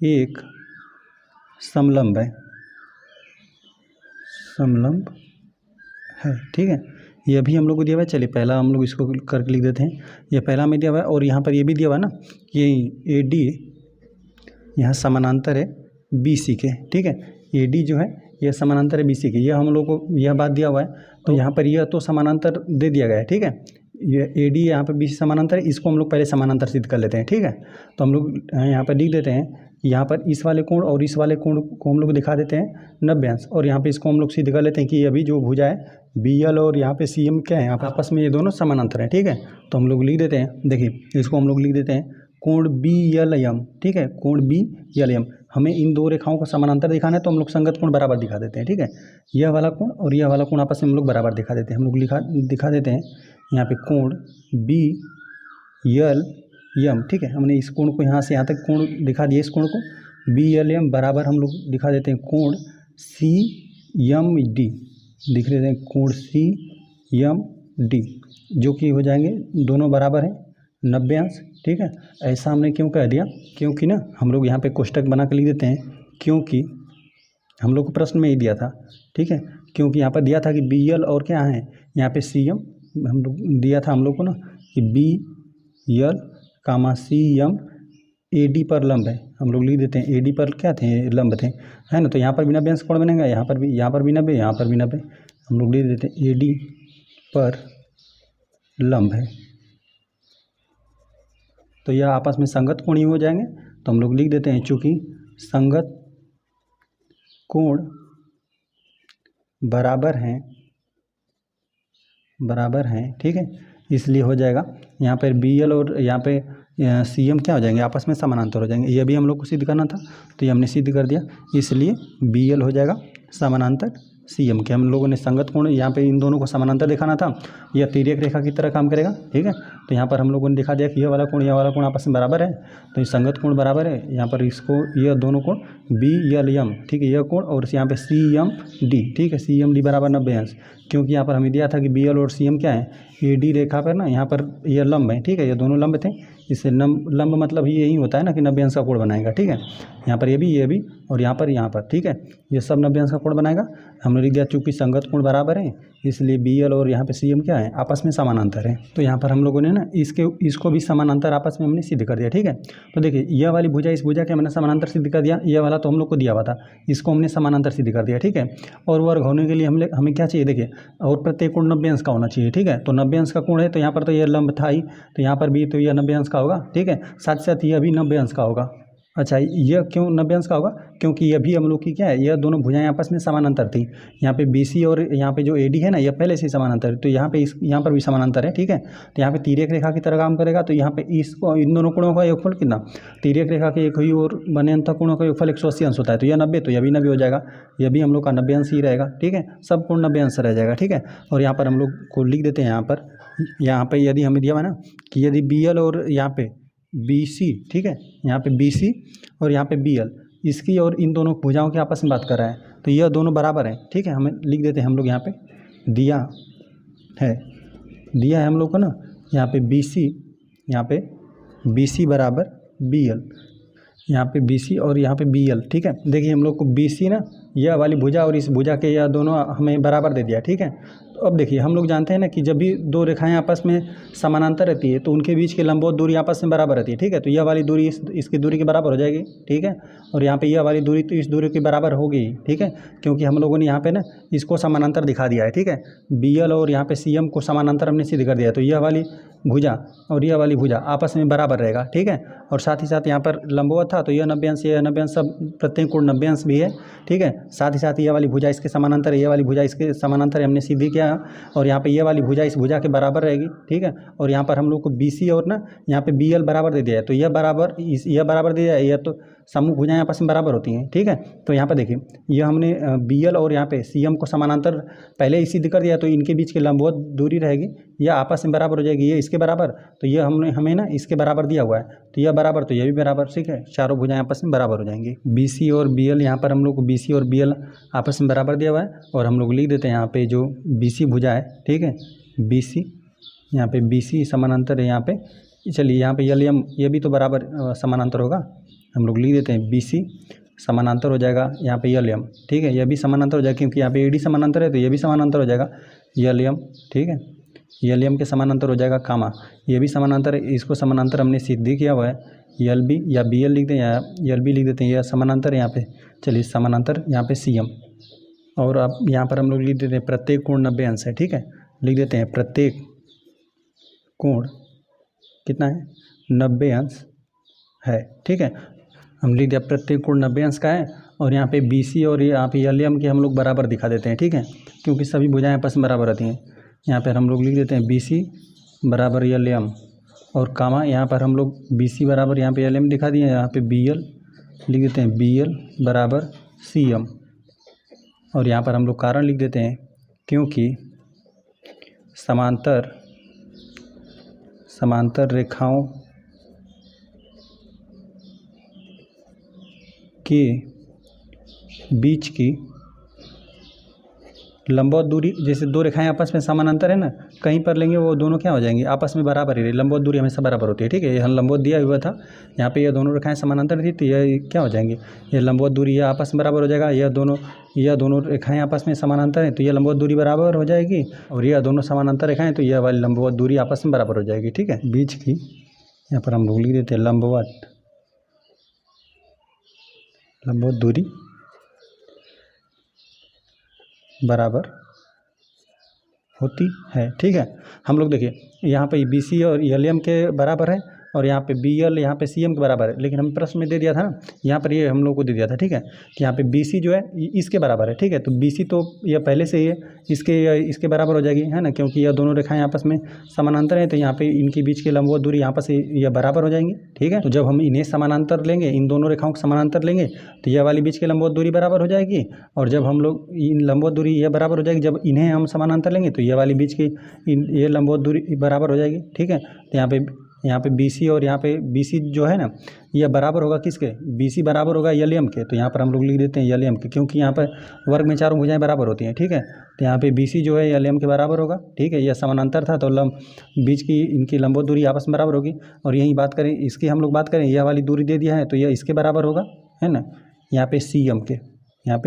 एक समलंब है, ठीक है। ये भी हम लोग को दिया हुआ है। चलिए पहला हम लोग इसको करके लिख देते हैं, ये पहला में दिया हुआ है। और यहाँ पर ये भी दिया हुआ है ना कि AD यहाँ समानांतर है BC के, ठीक है। AD जो है यह समानांतर है BC के, यह हम लोग को यह बात दिया हुआ है। तो यहाँ पर यह तो समानांतर दे दिया गया है, ठीक है। ये AD यहाँ पर BC समानांतर है, इसको हम लोग पहले समानांतर सिद्ध कर लेते हैं, ठीक है। तो हम लोग यहाँ पर लिख देते हैं, यहाँ पर इस वाले कोण और इस वाले कोण को हम लोग दिखा देते हैं 90 अंश, और यहाँ पे इसको हम लोग सिद्ध कर लेते हैं कि अभी जो भुजा है BL और यहाँ पे CM क्या है, यहाँ पर आपस में ये दोनों समानांतर हैं, ठीक है। तो हम लोग लिख देते हैं, देखिए इसको हम लोग लिख देते हैं कोण BLM, ठीक है। कोण BLM, हमें इन दो रेखाओं को समानांतर दिखाना है, तो हम लोग संगत कोण बराबर दिखा देते हैं, ठीक है। यह वाला कोण और यह वाला कोण आपस में हम लोग बराबर दिखा देते हैं। हम लोग दिखा देते हैं यहाँ पे कोण BLM, ठीक है। हमने इस कोण को यहाँ से यहाँ तक कोण दिखा दिया, इस कोण को BLM बराबर हम लोग दिखा देते हैं कोण CMD, दिख रहे हैं कोण CMD, जो कि हो जाएंगे दोनों बराबर हैं 90 अंश, ठीक है। ऐसा हमने क्यों कह दिया, क्योंकि ना हम लोग यहाँ पे कोष्टक बना कर लिख देते हैं, क्योंकि हम लोग को प्रश्न में ही दिया था, ठीक है। क्योंकि यहाँ पर दिया था कि BL और क्या है यहाँ पे CM, हम लोग दिया था हम लोग को ना कि BL, CM AD पर लंब है, हम लोग लिख देते हैं AD पर क्या थे, लंब थे, है ना। तो यहाँ पर भी 90 अंश कोण बनेगा, यहाँ पर भी 90, यहाँ पर भी 90, हम लोग लिख देते हैं AD पर लंब है, तो यह आपस में संगत कोण ही हो जाएंगे। तो हम लोग लिख देते हैं चूँकि संगत कोण बराबर हैं, ठीक है, इसलिए हो जाएगा यहाँ पर BL और यहाँ पे CM क्या हो जाएंगे, आपस में समानांतर हो जाएंगे। यह भी हम लोग को सिद्ध करना था, तो ये हमने सिद्ध कर दिया, इसलिए BL हो जाएगा समानांतर CM के। हम लोगों ने संगत कोण यहाँ पे इन दोनों को समानांतर दिखाना था, यह तिर्यक रेखा की तरह काम करेगा, ठीक है। तो यहाँ पर हम लोगों ने दिखा दिया कि यह वाला कोण आपस में बराबर है, तो ये संगत कोण बराबर है। यहाँ पर इसको यह दोनों कोण BLM, ठीक है, यह कोण, और यहाँ पे CMD, ठीक है, CMD बराबर 90 अंश, क्योंकि यहाँ पर हमें दिया था कि BL और CM क्या है AD रेखा पर ना, यहाँ पर यह लंब है, ठीक है, ये दोनों लंब थे। इससे लंब मतलब ही यही होता है ना कि 90 अंश का कोण बनाएगा, ठीक है। यहाँ पर ये भी और यहाँ पर, ठीक है, ये सब 90 अंश का कोण बनाएगा। हमने लिख दिया चूँकि संगत कोण बराबर है, इसलिए BL और यहाँ पे CM क्या है, आपस में समानांतर है। तो यहाँ पर हम लोगों ने ना इसको भी समानांतर आपस में हमने सिद्ध कर दिया, ठीक है। तो देखिए यह वाली भुजा इस भुजा के हमने समानांतर सिद्ध कर दिया, यह वाला तो हम लोग को दिया हुआ था, इसको हमने समानांतर सिद्ध कर दिया, ठीक है। और वर्ग होने के लिए हमें क्या चाहिए, देखिए, और प्रत्येक कोण 90 अंश का होना चाहिए, ठीक है। तो 90 अंश का कोण है, तो यहाँ पर तो यह लंब था ही, तो यहाँ पर भी तो यह 90 अंश का होगा, ठीक है। साथ साथ यह भी 90 अंश का होगा, अच्छा, यह क्यों 90 अंश का होगा? क्योंकि यह भी हम लोग की क्या है, यह दोनों भुजाएं आपस में समानांतर थी। यहाँ पे BC और यहाँ पे जो AD है ना, यह पहले से ही समानांतर है, तो यहाँ पे यहाँ पर भी समानांतर है, ठीक है। तो यहाँ पे तिर्यक रेखा की तरह काम करेगा, तो यहाँ पे इसको इन दोनों कोणों का योगफल कितना, तिर्यक रेखा के एक ही और बने अंतःकोणों का योगफल 180 अंश होता है, तो यह 90, तो यह भी 90 हो जाएगा, यह भी हम लोग का 90 अंश ही रहेगा, ठीक है। सब कोण 90 अंश रह जाएगा, ठीक है। और यहाँ पर हम लोग को लिख देते हैं, यहाँ पर यदि हमें दिया हुआ ना कि यदि BL और यहाँ पे BC, ठीक है, यहाँ पे BC और यहाँ पे BL, इसकी और इन दोनों भुजाओं की आपस में बात कर रहा है, तो यह दोनों बराबर हैं, ठीक है। हमें लिख देते हैं हम लोग, यहाँ पे दिया है हम लोग को ना, यहाँ पे BC बराबर BL, यहाँ पे BC और यहाँ पे BL, ठीक है। देखिए हम लोग को BC ना, यह वाली भुजा और इस भुजा के यह दोनों हमें बराबर दे दिया, ठीक है। तो अब देखिए हम लोग जानते हैं ना कि जब भी दो रेखाएं आपस में समानांतर रहती है तो उनके बीच के लंबवत दूरी आपस में बराबर रहती है, ठीक है। तो यह वाली दूरी इसकी दूरी के बराबर हो जाएगी, ठीक है। और यहाँ पे यह वाली दूरी तो इस दूरी के बराबर होगी, ठीक है, क्योंकि हम लोगों ने यहाँ पे ना इसको समानांतर दिखा दिया है, ठीक है। BL और यहाँ पे CM को समानांतर हमने सिद्ध कर दिया, तो यह वाली भुजा और यह वाली भुजा आपस में बराबर रहेगा, ठीक है। और साथ ही साथ यहाँ पर लंबवत था तो यह 90 अंश, यह 90 अंश, सब प्रत्येक कोण 90 अंश भी है, ठीक है। साथ ही साथ यह वाली भुजा इसके समानांतर है, यह वाली भुजा इसके समानांतर है, हमने सिद्ध किया। और यहाँ पे यह वाली भुजा इस भुजा के बराबर रहेगी, ठीक है। और यहाँ पर हम लोग को BC और ना यहाँ पे BL बराबर दे दिया है, तो यह बराबर दे दिया है, यह तो समूह भुजाएं आपस में बराबर होती हैं, ठीक है। तो यहाँ पर देखिए यह हमने BL और यहाँ पे CM को समानांतर पहले ही सिद्ध कर दिया, तो इनके बीच की लंबवत दूरी रहेगी, यह आपस में बराबर हो जाएगी, ये इसके बराबर, तो यह हमें ना इसके बराबर दिया हुआ है, तो यह बराबर, तो यह भी बराबर, ठीक है। चारों भुजाएं आपस में बराबर हो जाएंगी। BC और BL, यहाँ पर हम लोग को BC और BL आपस में बराबर दिया हुआ है, और हम लोग लिख देते हैं यहाँ पे जो BC भुजा है, ठीक है, BC, यहाँ पे BC समानांतर है, यहाँ पे चलिए यहाँ पे LM, ये भी तो बराबर समानांतर होगा, हम लोग लिख देते हैं BC समानांतर हो जाएगा यहाँ पे LM, ठीक है। यह भी समानांतर हो जाएगा क्योंकि यहाँ पे AD समानांतर है, तो ये भी समानांतर हो जाएगा LM, ठीक है। LM के समानांतर हो जाएगा कामा, ये भी समानांतर है, इसको समानांतर हमने सिद्ध किया हुआ है, LB या BL लिख दें या LB लिख देते हैं, यह समानांतर है यहाँ पे, चलिए समानांतर यहाँ पे CM। और अब यहाँ पर हम लोग लिख देते हैं प्रत्येक कोण 90 अंश है, ठीक है। लिख देते हैं प्रत्येक कोण कितना है, 90 अंश है, ठीक है। हम लिख दिया प्रत्येक कोण 90 अंश का है, और यहाँ पे BC और यहाँ पे LM के हम लोग बराबर दिखा देते हैं, ठीक है, क्योंकि सभी भुजाएं आपस में बराबर रहती हैं। यहाँ पर हम लोग लिख देते हैं BC बराबर LM, और कामा यहाँ पर हम लोग BC बराबर यहाँ पे LM दिखा दिए, यहाँ पे BL लिख देते हैं BL बराबर CM, और यहाँ पर हम लोग कारण लिख देते हैं क्योंकि समांतर रेखाओं के बीच की लंबवत दूरी, जैसे दो रेखाएं आपस में समानांतर है ना, कहीं पर लेंगे वो दोनों क्या हो जाएंगी, आपस में बराबर ही रही, लंबवत दूरी हमेशा बराबर होती है, ठीक है। यहाँ लंबवत दिया हुआ था, यहाँ पे ये दोनों रेखाएं समानांतर थी, तो यह क्या हो जाएंगी, ये लंबवत दूरी यह आपस में बराबर हो जाएगा, यह दोनों रेखाएं आपस में समानांतर हैं तो यह लंबवत दूरी बराबर हो जाएगी, और यह दोनों समानांतर रेखाएं तो यह वाली लंबवत दूरी आपस में बराबर हो जाएगी, ठीक है। बीच की यहाँ पर हम लोग लिख देते हैं लंबवत दूरी बराबर होती है, ठीक है। हम लोग देखिए यहाँ पे BC और LM के बराबर है, और यहाँ पे BL यहाँ पे CM के बराबर है, लेकिन हम प्रश्न में दे दिया था ना, यहाँ पर ये हम लोग को दे दिया था, ठीक है, कि यहाँ पे BC जो है इसके बराबर है, ठीक है। तो BC तो यह पहले से ही है, इसके बराबर हो जाएगी, है ना, क्योंकि यह दोनों रेखाएं आपस में समानांतर हैं, तो यहाँ पे इनके बीच की लंबवत दूरी आपस से यह बराबर हो जाएंगी, ठीक है। तो जब हम इन्हें समानांतर लेंगे, इन दोनों रेखाओं को समानांतर लेंगे, तो यह वाली बीच की लंबवत दूरी बराबर हो जाएगी, और जब हम लोग इन लंबवत दूरी यह बराबर हो जाएगी, जब इन्हें हम समानांतर लेंगे तो यह वाली बीच की ये लंबवत दूरी बराबर हो जाएगी, ठीक है। तो यहाँ पे BC और यहाँ पे BC जो है ना, यह बराबर होगा किसके, BC बराबर होगा LM के, तो यहाँ पर हम लोग लिख देते हैं LM के, क्योंकि यहाँ पर वर्ग में चारों भुजाएं बराबर होती हैं, ठीक है। तो यहाँ पे BC जो है LM के बराबर होगा, ठीक है। यह समानांतर था तो बीच की इनकी लंबवत दूरी आपस में बराबर होगी, और यही बात करें इसकी, हम लोग बात करें यह वाली दूरी दे दिया है तो यह इसके बराबर होगा, है ना। यहाँ पे CM के, यहाँ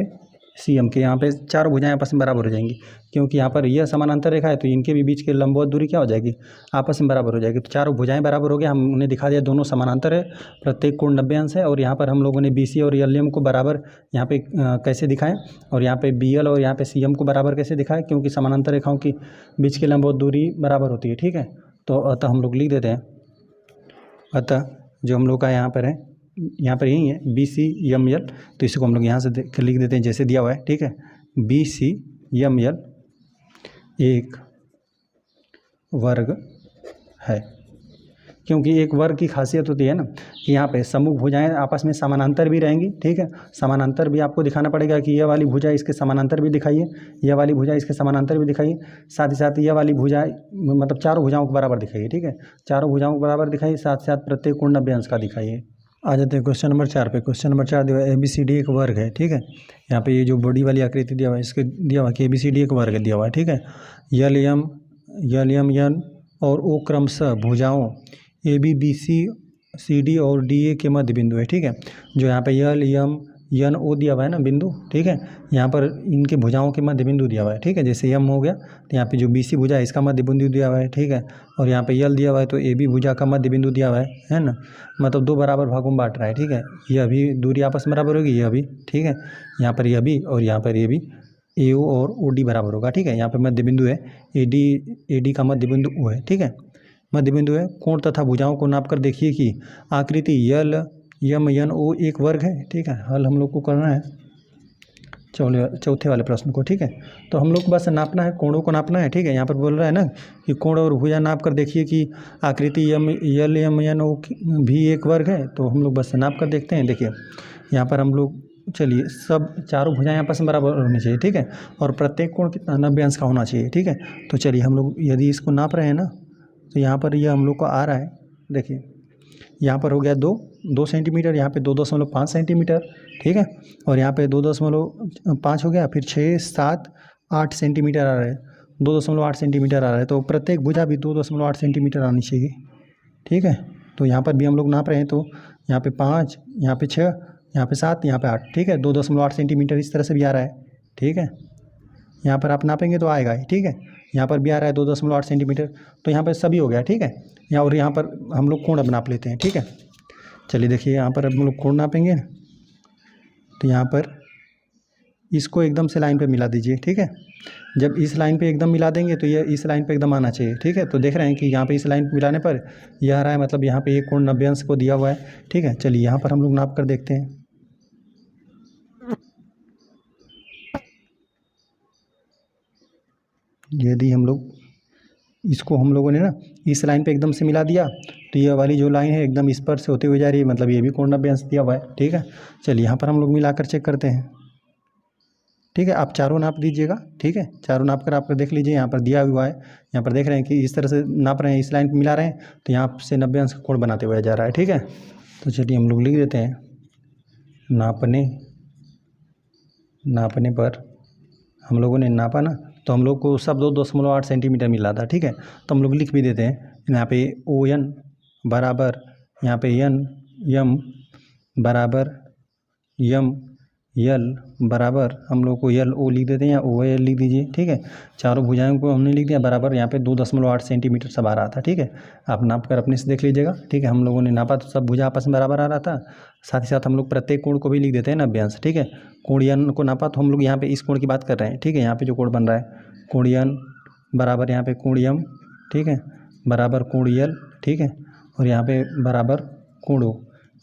पे चारों भुजाएं आपस में बराबर हो जाएंगी, क्योंकि यहाँ पर यह समानांतर रेखा है तो इनके भी बीच की लंबवत दूरी क्या हो जाएगी, आपस में बराबर हो जाएगी। तो चारों भुजाएं बराबर हो गया, हमने दिखा दिया दोनों समानांतर है, प्रत्येक कोण 90 अंश है। और यहाँ पर हम लोगों ने BC और LM को बराबर यहाँ पे कैसे दिखाएं, और यहाँ पे BL और यहाँ पे CM को बराबर कैसे दिखाएं, क्योंकि समानांतर रेखाओं की बीच की लंबवत दूरी बराबर होती है, ठीक है। तो अतः हम लोग लिख देते हैं, अतः जो हम लोग का यहाँ पर है यहाँ पर यही है बी सी एम एल, तो इसको हम लोग यहाँ से लिख देते हैं जैसे दिया हुआ है, ठीक है। बी सी एम एल एक वर्ग है, क्योंकि एक वर्ग की खासियत होती है ना कि यहाँ पे समूह भुजाएं आपस में समानांतर भी रहेंगी, ठीक है। समानांतर भी आपको दिखाना पड़ेगा कि यह वाली भुजा इसके समानांतर भी दिखाइए, यह वाली भुजा इसके समानांतर भी दिखाइए, साथ ही साथ यह वाली भुजा मतलब चारों भुजाओं को बराबर दिखाइए, ठीक है। चारों भुजाओं को बराबर दिखाइए, साथ साथ प्रत्येक कोण 90 अंश का दिखाइए। आ जाते हैं क्वेश्चन नंबर 4 पे। क्वेश्चन नंबर 4 दिया हुआ है ABCD एक वर्ग है, ठीक है। यहाँ पे ये जो बॉडी वाली आकृति दिया हुआ है इसके दिया हुआ है कि ABCD एक वर्ग दिया हुआ है, ठीक है। यल एम एन और ओ क्रमशः भुजाओं AB BC CD और DA के मध्य बिंदु है, ठीक है। जो यहाँ पे यल एम एन ओ दिया हुआ है ना बिंदु, ठीक है। यहाँ पर इनके भुजाओं के मध्य बिंदु दिया हुआ है, ठीक है। जैसे यम हो गया तो यहाँ पे जो BC भुजा है इसका मध्य बिंदु दिया हुआ है, ठीक है। और यहाँ पे यल दिया हुआ है तो AB भुजा का मध्य बिंदु दिया हुआ है ना। मतलब दो बराबर भागों में बांट रहा है, ठीक है। यह भी दूरी आपस में बराबर होगी, यह भी, ठीक है। यहाँ पर यह भी और यहाँ पर ये भी AO और OD बराबर होगा, ठीक है। यहाँ पर मध्य बिंदु है AD का मध्य बिंदु O है, ठीक है। मध्य बिंदु है। कोण तथा भुजाओं को नापकर देखिए कि आकृति यल एम एन ओ एक वर्ग है, ठीक है। हल हम लोग को करना है चौथे वाले प्रश्न को, ठीक है। तो हम लोग को बस नापना है, कोणों को नापना है, ठीक है। यहाँ पर बोल रहा है ना कि कोण और भुजा नाप कर देखिए कि आकृति यल एम एन ओ भी एक वर्ग है, तो हम लोग बस नाप कर देखते हैं। देखिए यहाँ पर हम लोग चलिए सब चारों भुजाएं आपस में बराबर होनी चाहिए, ठीक है। और प्रत्येक कोण कितना 90 अंश का होना चाहिए, ठीक है। तो चलिए हम लोग यदि इसको नाप रहे हैं ना तो यहाँ पर यह हम लोग को आ रहा है, देखिए यहाँ पर हो गया 2 सेंटीमीटर, यहाँ पे 2.5 सेंटीमीटर, ठीक है। और यहाँ पे 2.5 हो गया, फिर 6, 7, 8 सेंटीमीटर आ रहा है, 2.8 सेंटीमीटर आ रहा है। तो प्रत्येक भुजा भी 2.8 सेंटीमीटर आनी चाहिए, ठीक है। तो यहाँ पर भी हम लोग नाप रहे हैं तो यहाँ पे 5, यहाँ पे 6, यहाँ पे 7, यहाँ पे 8, ठीक है। 2.8 सेंटीमीटर इस तरह से भी आ रहा है, ठीक है। यहाँ पर आप नापेंगे तो आएगा ही, ठीक है। यहाँ पर भी आ रहा है 2.8 सेंटीमीटर, तो यहाँ पर सभी हो गया, ठीक है। यहाँ और यहाँ पर हम लोग कोण अब नाप लेते हैं, ठीक है। चलिए देखिए यहाँ पर अब हम लोग कोण नापेंगे तो यहाँ पर इसको एकदम से लाइन पे मिला दीजिए, ठीक है। जब इस लाइन पे एकदम मिला देंगे तो ये इस लाइन पे एकदम आना चाहिए, ठीक है। तो देख रहे हैं कि यहाँ पे इस लाइन पे मिलाने पर यह आ रहा है, मतलब यहाँ पे एक कोण 90 अंश को दिया हुआ है, ठीक है। चलिए यहाँ पर हम लोग नाप कर देखते हैं। यदि हम लोग इसको हम लोगों ने ना इस लाइन पे एकदम से मिला दिया तो ये वाली जो लाइन है एकदम इस पर से होते हुए जा रही है, मतलब ये भी कोण 90 अंश दिया हुआ है, ठीक है। चलिए यहाँ पर हम लोग मिलाकर चेक करते हैं, ठीक है। आप चारों नाप दीजिएगा, ठीक है। चारों नाप कर आप देख लीजिए, यहाँ पर दिया हुआ है, यहाँ पर देख रहे हैं कि इस तरह से नाप रहे हैं, इस लाइन पर मिला रहे हैं तो यहाँ से 90 अंश का कोण बनाते हुए जा रहा है, ठीक है। तो चलिए हम लोग लिख देते हैं नापने पर हम लोगों ने नापा ना तो हम लोग को सब 2.8 सेंटीमीटर मिला था, ठीक है। तो हम लोग लिख भी देते हैं यहाँ पे ON बराबर यहाँ पे एम बराबर यल बराबर हम लोग को LO लिख देते हैं या OL लिख दीजिए, ठीक है। चारों भुजाओं को हमने लिख दिया बराबर, यहाँ पे 2.8 सेंटीमीटर सब आ रहा था, ठीक है। आप नाप कर अपने से देख लीजिएगा, ठीक है। हम लोगों ने नापा तो सब भुजा आपस में बराबर आ रहा था। साथ ही साथ हम लोग प्रत्येक कोण को भी लिख देते हैं 90 अंश, ठीक है। कोण एन को नापा तो हम लोग यहाँ पे इस कोण की बात कर रहे हैं, ठीक है। यहाँ पे जो कोण बन रहा है कोण एन बराबर यहाँ पे कोण एम, ठीक है, बराबर कोण यल, ठीक है। और यहाँ पे बराबर कोण ओ,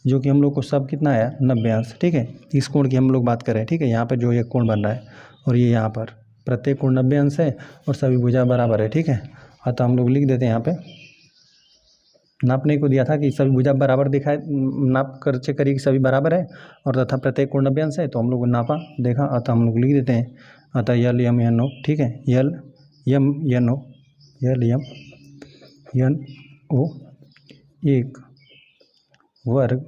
जो कि हम लोग को सब कितना आया 90 अंश, ठीक है। इस कोण की हम लोग बात करें, ठीक है। यहाँ पर जो ये कोण बन रहा है और ये यहाँ पर प्रत्येक कोण 90 अंश है और सभी भुजा बराबर है, ठीक है। अतः हम लोग लिख देते हैं यहाँ पे नापने को दिया था कि सभी भुजा बराबर दिखाए, नाप कर चेक करिए कि सभी बराबर है और तथा प्रत्येक कोण 90 अंश है, तो हम लोग नापा देखा, अतः हम लोग लिख देते हैं अतः यल एम एन ओ, ठीक है। यल एम एन ओ एक वर्ग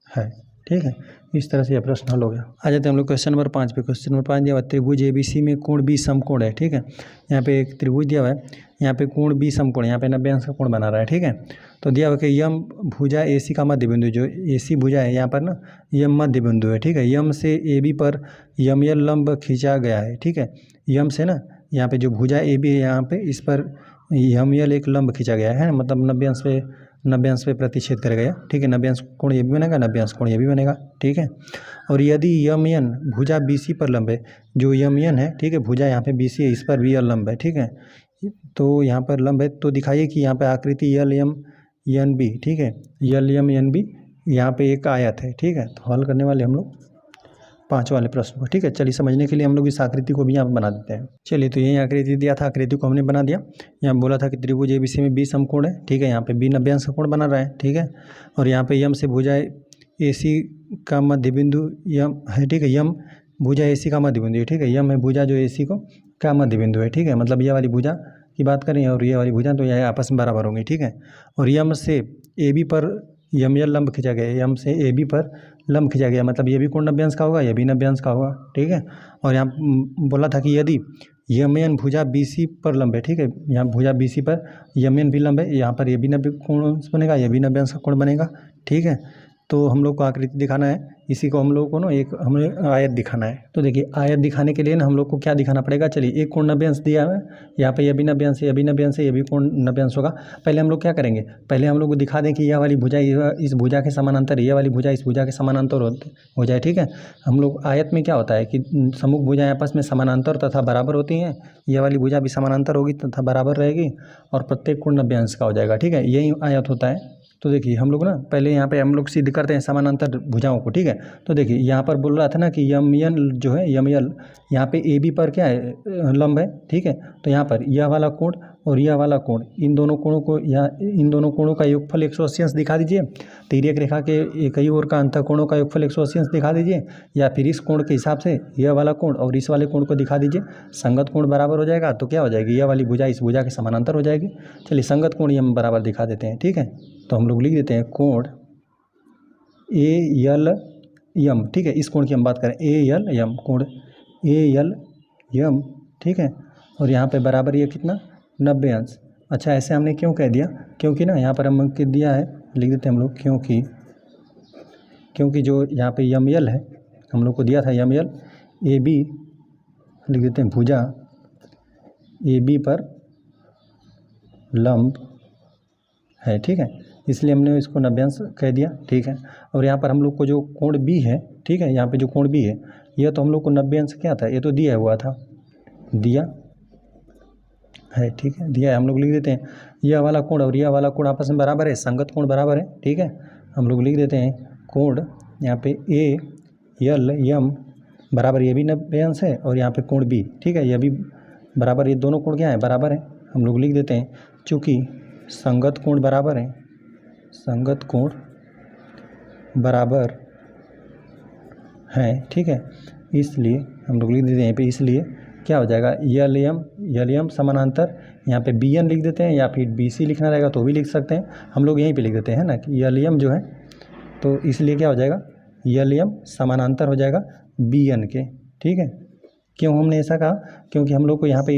है, ठीक है। इस तरह से यह प्रश्न हल हो गया। आ जाते हैं हम लोग क्वेश्चन नंबर 5 पे। क्वेश्चन नंबर 5 दिया हुआ त्रिभुज ABC में कोण B समकोण है, ठीक है। यहाँ पे एक त्रिभुज दिया हुआ है, यहाँ पे कोण B समकोण, यहाँ पे 90 अंश का कोण बना रहा है, ठीक है। तो दिया हुआ कि यम भुजा AC का मध्य बिंदु, जो AC भुजा है यहाँ पर ना यम मध्य बिंदु है, ठीक है। यम से AB पर YL लंब खींचा गया है, ठीक है। यम से ना यहाँ पे जो भुजा AB है यहाँ पे इस पर YL एक लंब खींचा गया है, मतलब 90 अंश पे प्रतिच्छेद करेगा यह, ठीक है। 90 अंश कोण ये भी बनेगा, 90 अंश कोण ये भी बनेगा, ठीक है। और यदि YN भुजा BC पर लंब है, जो YN है, ठीक है, भुजा यहाँ पे BC है, इस पर भी लंब है, ठीक है। तो यहाँ पर लंब है तो दिखाइए कि यहाँ पे आकृति LMNB, ठीक है, LMNB यहाँ पे एक आयत है, ठीक है। तो हल करने वाले हम लोग 5 वाले प्रश्न को, ठीक है। चलिए समझने के लिए हम लोग इस आकृति को भी यहाँ पे बना देते हैं। चलिए, तो यही आकृति दिया था, आकृति को हमने बना दिया। यहाँ बोला था कि त्रिभुज एबीसी में 20 समकोण है, ठीक है। यहाँ पे 20 90 समकोण बना रहा है, ठीक है। और यहाँ पे यम से भुजा एसी का मध्य बिंदु यम है, ठीक है। यम भुजा एसी का मध्य बिंदु है, ठीक है। यम है भुजा जो एसी को का मध्य बिंदु है, ठीक है। मतलब ये वाली भुजा की बात करें और ये वाली भुजा, तो यह आपस में बराबर होंगी, ठीक है। और यम से ए बी पर यम या लंब खींचा गया, यम से ए बी पर लंब खींचा गया, मतलब ये भी कोण 90 अंश का होगा, ये भी 90 अंश का होगा, ठीक है। और यहाँ बोला था कि यदि यमन भुजा BC पर लंब है, ठीक है। यहाँ भुजा BC पर यमन भी लंब है, यहाँ पर ये भी 90 कोण अंश बनेगा, ये भी 90 अंश का कोण बनेगा, ठीक है। तो हम लोग को आकृति दिखाना है, इसी को हम लोग को ना एक हमें आयत दिखाना है। तो देखिए, आयत दिखाने के लिए ना हम लोग को क्या दिखाना पड़ेगा। चलिए, एक कोण 90 अंश दिया है, यहाँ पे ये भी 90 अंश है, ये भी 90 अंश है, ये भी कोण 90 अंश होगा। पहले हम लोग क्या करेंगे, पहले हम लोग को दिखा दें कि यह वाली भुजा इस भुजा के समानांतर, ये वाली भुजा इस भुजा के समानांतर हो जाए, ठीक है। हम लोग आयत में क्या होता है कि सम्मुख भुजाएं आपस में समानांतर तथा बराबर होती हैं। ये वाली भुजा भी समानांतर होगी तथा बराबर रहेगी और प्रत्येक कोण 90 अंश का हो जाएगा, ठीक है। यही आयत होता है। तो देखिए, हम लोग ना पहले यहाँ पे हम लोग सिद्ध करते हैं समानांतर भुजाओं को, ठीक है। तो देखिए, यहाँ पर बोल रहा था ना कि यमयन जो है, यमयल यहाँ पे ए बी पर क्या है, लंब है, ठीक है। तो यहाँ पर यह वाला कोण और यह वाला कोण, इन दोनों कोणों को या इन दोनों कोणों का योगफल 180 अंश दिखा दीजिए। तिर्यक रेखा के एक ही ओर का अंतःकोणों का योगफल 180 अंश दिखा दीजिए, या फिर इस कोण के हिसाब से यह वाला कोण और इस वाले कोण को दिखा दीजिए। संगत कोण बराबर हो जाएगा, तो क्या हो जाएगी, यह वाली भुजा इस भुजा के समानांतर हो जाएगी। चलिए, संगत कोण हम बराबर दिखा देते हैं, ठीक है। तो हम लोग लिख देते हैं कोण ALM, ठीक है। इस कोण की हम बात करें, ALM, कोण ALM, ठीक है। और यहाँ पे बराबर ये कितना, 90 अंश। अच्छा, ऐसे हमने क्यों कह दिया, क्योंकि ना यहाँ पर हम दिया है, लिख देते हैं हम लोग, क्योंकि जो यहाँ पे यमयल है, हम लोग को दिया था यमयल AB, लिख देते हैं भुजा AB पर लंब है, ठीक है। इसलिए हमने इसको 90 अंश कह दिया, ठीक है। और यहाँ पर हम लोग को जो कोण B है, ठीक है, यहाँ पे जो कोण B है, यह तो हम लोग को 90 अंश क्या था, ये तो दिया हुआ था, दिया है, ठीक है, दिया है। हम लोग लिख देते हैं यह वाला कोण और यह वाला कोण आपस में बराबर है, संगत कोण बराबर है, ठीक है। हम लोग लिख देते हैं कोण यहाँ पे ALM बराबर, ये भी 90 अंश है, और यहाँ पे कोण B, ठीक है, यह भी बराबर, ये दोनों कोण क्या है, बराबर है। हम लोग लिख देते हैं चूँकि संगत कोण बराबर है, संगत कोण बराबर है, ठीक है, इसलिए हम लोग लिख देते हैं यहाँ पे, इसलिए क्या हो जाएगा, यलयम समानांतर, यहाँ पे BN लिख देते हैं, या फिर BC लिखना रहेगा तो भी लिख सकते हैं। हम लोग यहीं पे लिख देते हैं ना कि यलयम जो है, तो इसलिए क्या हो जाएगा, यलयम समानांतर हो जाएगा BN के, ठीक है। क्यों हमने ऐसा कहा, क्योंकि हम लोग को यहाँ पे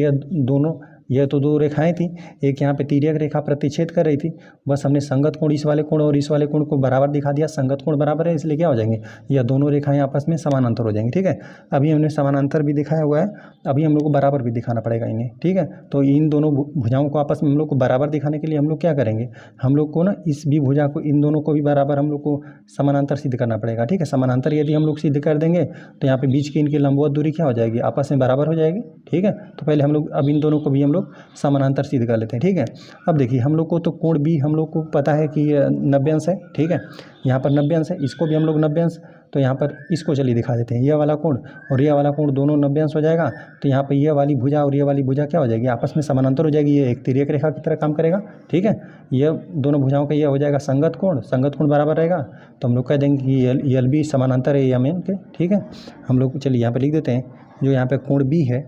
यह तो दो रेखाएं थी, एक यहाँ पे तिर्यक रेखा प्रतिच्छेद कर रही थी, बस हमने संगत कोण इस वाले कोण और इस वाले कोण को बराबर दिखा दिया, संगत कोण बराबर है, इसलिए क्या हो जाएंगे, यह दोनों रेखाएं आपस में समानांतर हो जाएंगी, ठीक है। अभी हमने समानांतर भी दिखाया हुआ है, अभी हम लोग को बराबर भी दिखाना पड़ेगा इन्हें, ठीक है। तो इन दोनों भुजाओं को आपस में हम लोग को बराबर दिखाने के लिए हम लोग क्या करेंगे, हम लोग को ना इस भी भुजा को, इन दोनों को भी बराबर हम लोग को समानांतर सिद्ध करना पड़ेगा, ठीक है। समानांतर यदि हम लोग सिद्ध कर देंगे तो यहाँ पे बीच की इनकी लंबवत दूरी क्या हो जाएगी, आपस में बराबर हो जाएगी, ठीक है। तो पहले हम लोग अब इन दोनों को भी हम लोग समानांतर सिद्ध कर लेते हैं, ठीक है। अब देखिए, हम लोग को तो कोण B हम लोग को पता है कि 90 अंश है, ठीक है, यहाँ पर 90 अंश है, इसको भी हम लोग 90 अंश, तो यहाँ पर इसको चलिए दिखा देते हैं, यह वाला कोण और यह वाला कोण दोनों 90 अंश हो जाएगा। तो यहाँ पर यह वाली भुजा और यह वाली भुजा क्या हो जाएगी, आपस में समानांतर हो जाएगी, ये एक तिर्यक रेखा की तरह काम करेगा, ठीक है। यह दोनों भुजाओं का यह हो जाएगा संगत कोण बराबर रहेगा, तो हम लोग कह देंगे कि LB समानांतर है यमन के, ठीक है। हम लोग चलिए यहाँ पर लिख देते हैं, जो यहाँ पर कोण B है,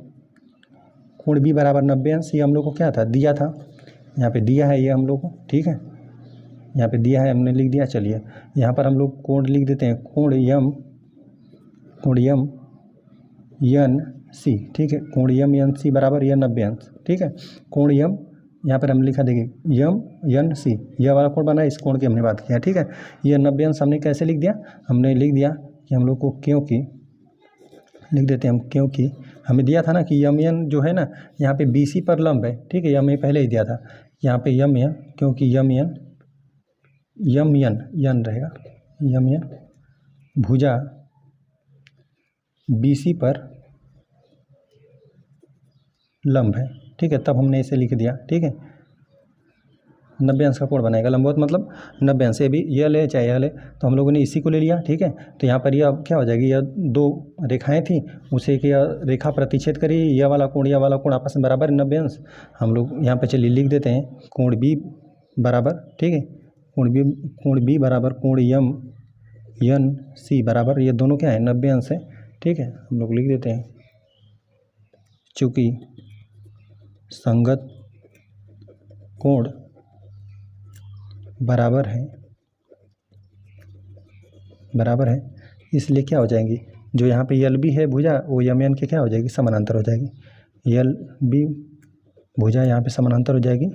कोण B बराबर 90 अंश, ये हम लोग को क्या था, दिया था, यहाँ पे दिया है ये हम लोग को, ठीक है, यहाँ पे दिया है, हमने लिख दिया। चलिए, यहाँ पर हम लोग कोण लिख देते हैं, कोण यम यन सी, ठीक है, कोण यम यन सी बराबर यह 90 अंश, ठीक है। कोण यम, यहाँ पर हम लिखा देखिए यम यन सी, यह वाला कोण बना, इस कोण की हमने बात किया, ठीक है। यह 90 अंश हमने कैसे लिख दिया, हमने लिख दिया कि हम लोग को क्योंकि, लिख देते हैं हम, क्योंकि हमें दिया था ना कि यमयन जो है ना, यहाँ पे BC पर लंब है, ठीक है, यमयन पहले ही दिया था, यहाँ पे यमयन, क्योंकि यमयन यन रहेगा, यमयन भुजा BC पर लंब है, ठीक है, तब हमने इसे लिख दिया, ठीक है। 90 अंश का कोण बनाएगा। लंबवत मतलब 90 अंश, ये भी यल है चाहे यल है, तो हम लोगों ने इसी को ले लिया, ठीक है। तो यहाँ पर यह अब क्या हो जाएगी, यह दो रेखाएं थी, उसे कि रेखा प्रतिच्छेद करी, यह वाला कोण आपस में बराबर 90 अंश। हम लोग यहाँ पे चलिए लिख देते हैं कोण बी बराबर, ठीक है, कोण बी बराबर कोण यम यन सी बराबर, ये दोनों क्या है 90 अंश है, ठीक है। हम लोग लिख देते हैं चूँकि संगत कोण बराबर है इसलिए क्या हो जाएंगी, जो यहाँ पे यल बी है भुजा वो यम एन के क्या हो जाएगी, समानांतर हो जाएगी। यल बी भुजा यहाँ पे समानांतर हो जाएगी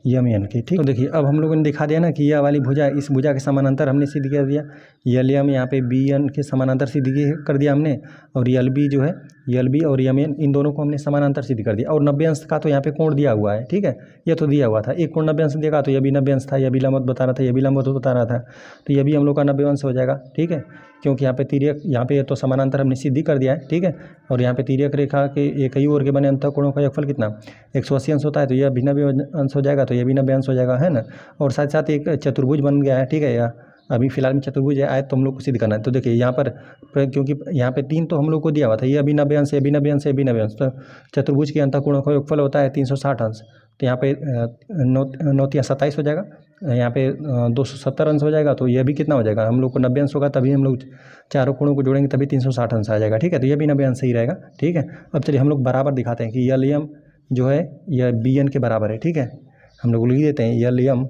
यम एन के, ठीक। तो देखिए अब हम लोगों ने दिखा दिया ना कि यह वाली भुजा इस भुजा के समानांतर हमने सिद्ध कर दिया, यल एम यहाँ पे बी एन के समानांतर सिद्ध कर दिया हमने, और यल बी जो है यल बी और यम एन इन दोनों को हमने समानांतर सिद्ध कर दिया। और 90 अंश का तो यहाँ पे कोण दिया हुआ है, ठीक है, ये तो दिया हुआ था, एक कोण 90 अंश देगा तो यह भी 90 अंश था, यह भी लंबवत बता रहा था, यह भी लंबवत बता रहा था, तो यह भी हम लोग का 90 अंश हो जाएगा, ठीक है। क्योंकि यहाँ पे तिर्यक, यहाँ पे तो समानांतर हमने सिद्ध कर दिया है, ठीक है। और यहाँ पे तिर्यक रेखा के एक ही ओर के बने अंतःकोणों का योगफल कितना 180 अंश होता है, तो यह भी 90 अंश हो जाएगा, तो यह भी 90 अंश हो जाएगा, है ना। और साथ साथ एक चतुर्भुज बन गया है, ठीक है, या अभी फिलहाल में चतुर्भुज है, आयत तो हम लोग को सिद्ध करना है। तो देखिए यहाँ पर क्योंकि यहाँ पे 3 तो हम लोग को दिया हुआ था, ये अभी 90 अंश, ये भी 90 अंश, ये भी 90 अंश, तो चतुर्भुज के अंतःकोणों का योगफल होता है 360 अंश, तो यहाँ पे 9×3 = 27 हो जाएगा, यहाँ पे 270 अंश हो जाएगा, तो यह भी कितना हो जाएगा, हम लोग को 90 अंश होगा, तभी हम लोग चारों कोणों को जोड़ेंगे तभी 360 अंश आ जाएगा, ठीक है। तो यह भी 90 अंश ही रहेगा, ठीक है। अब चलिए हम लोग बराबर दिखाते हैं कि यल यम जो है यह बी एन के बराबर है, ठीक है। हम लोग लिख देते हैं यल यम,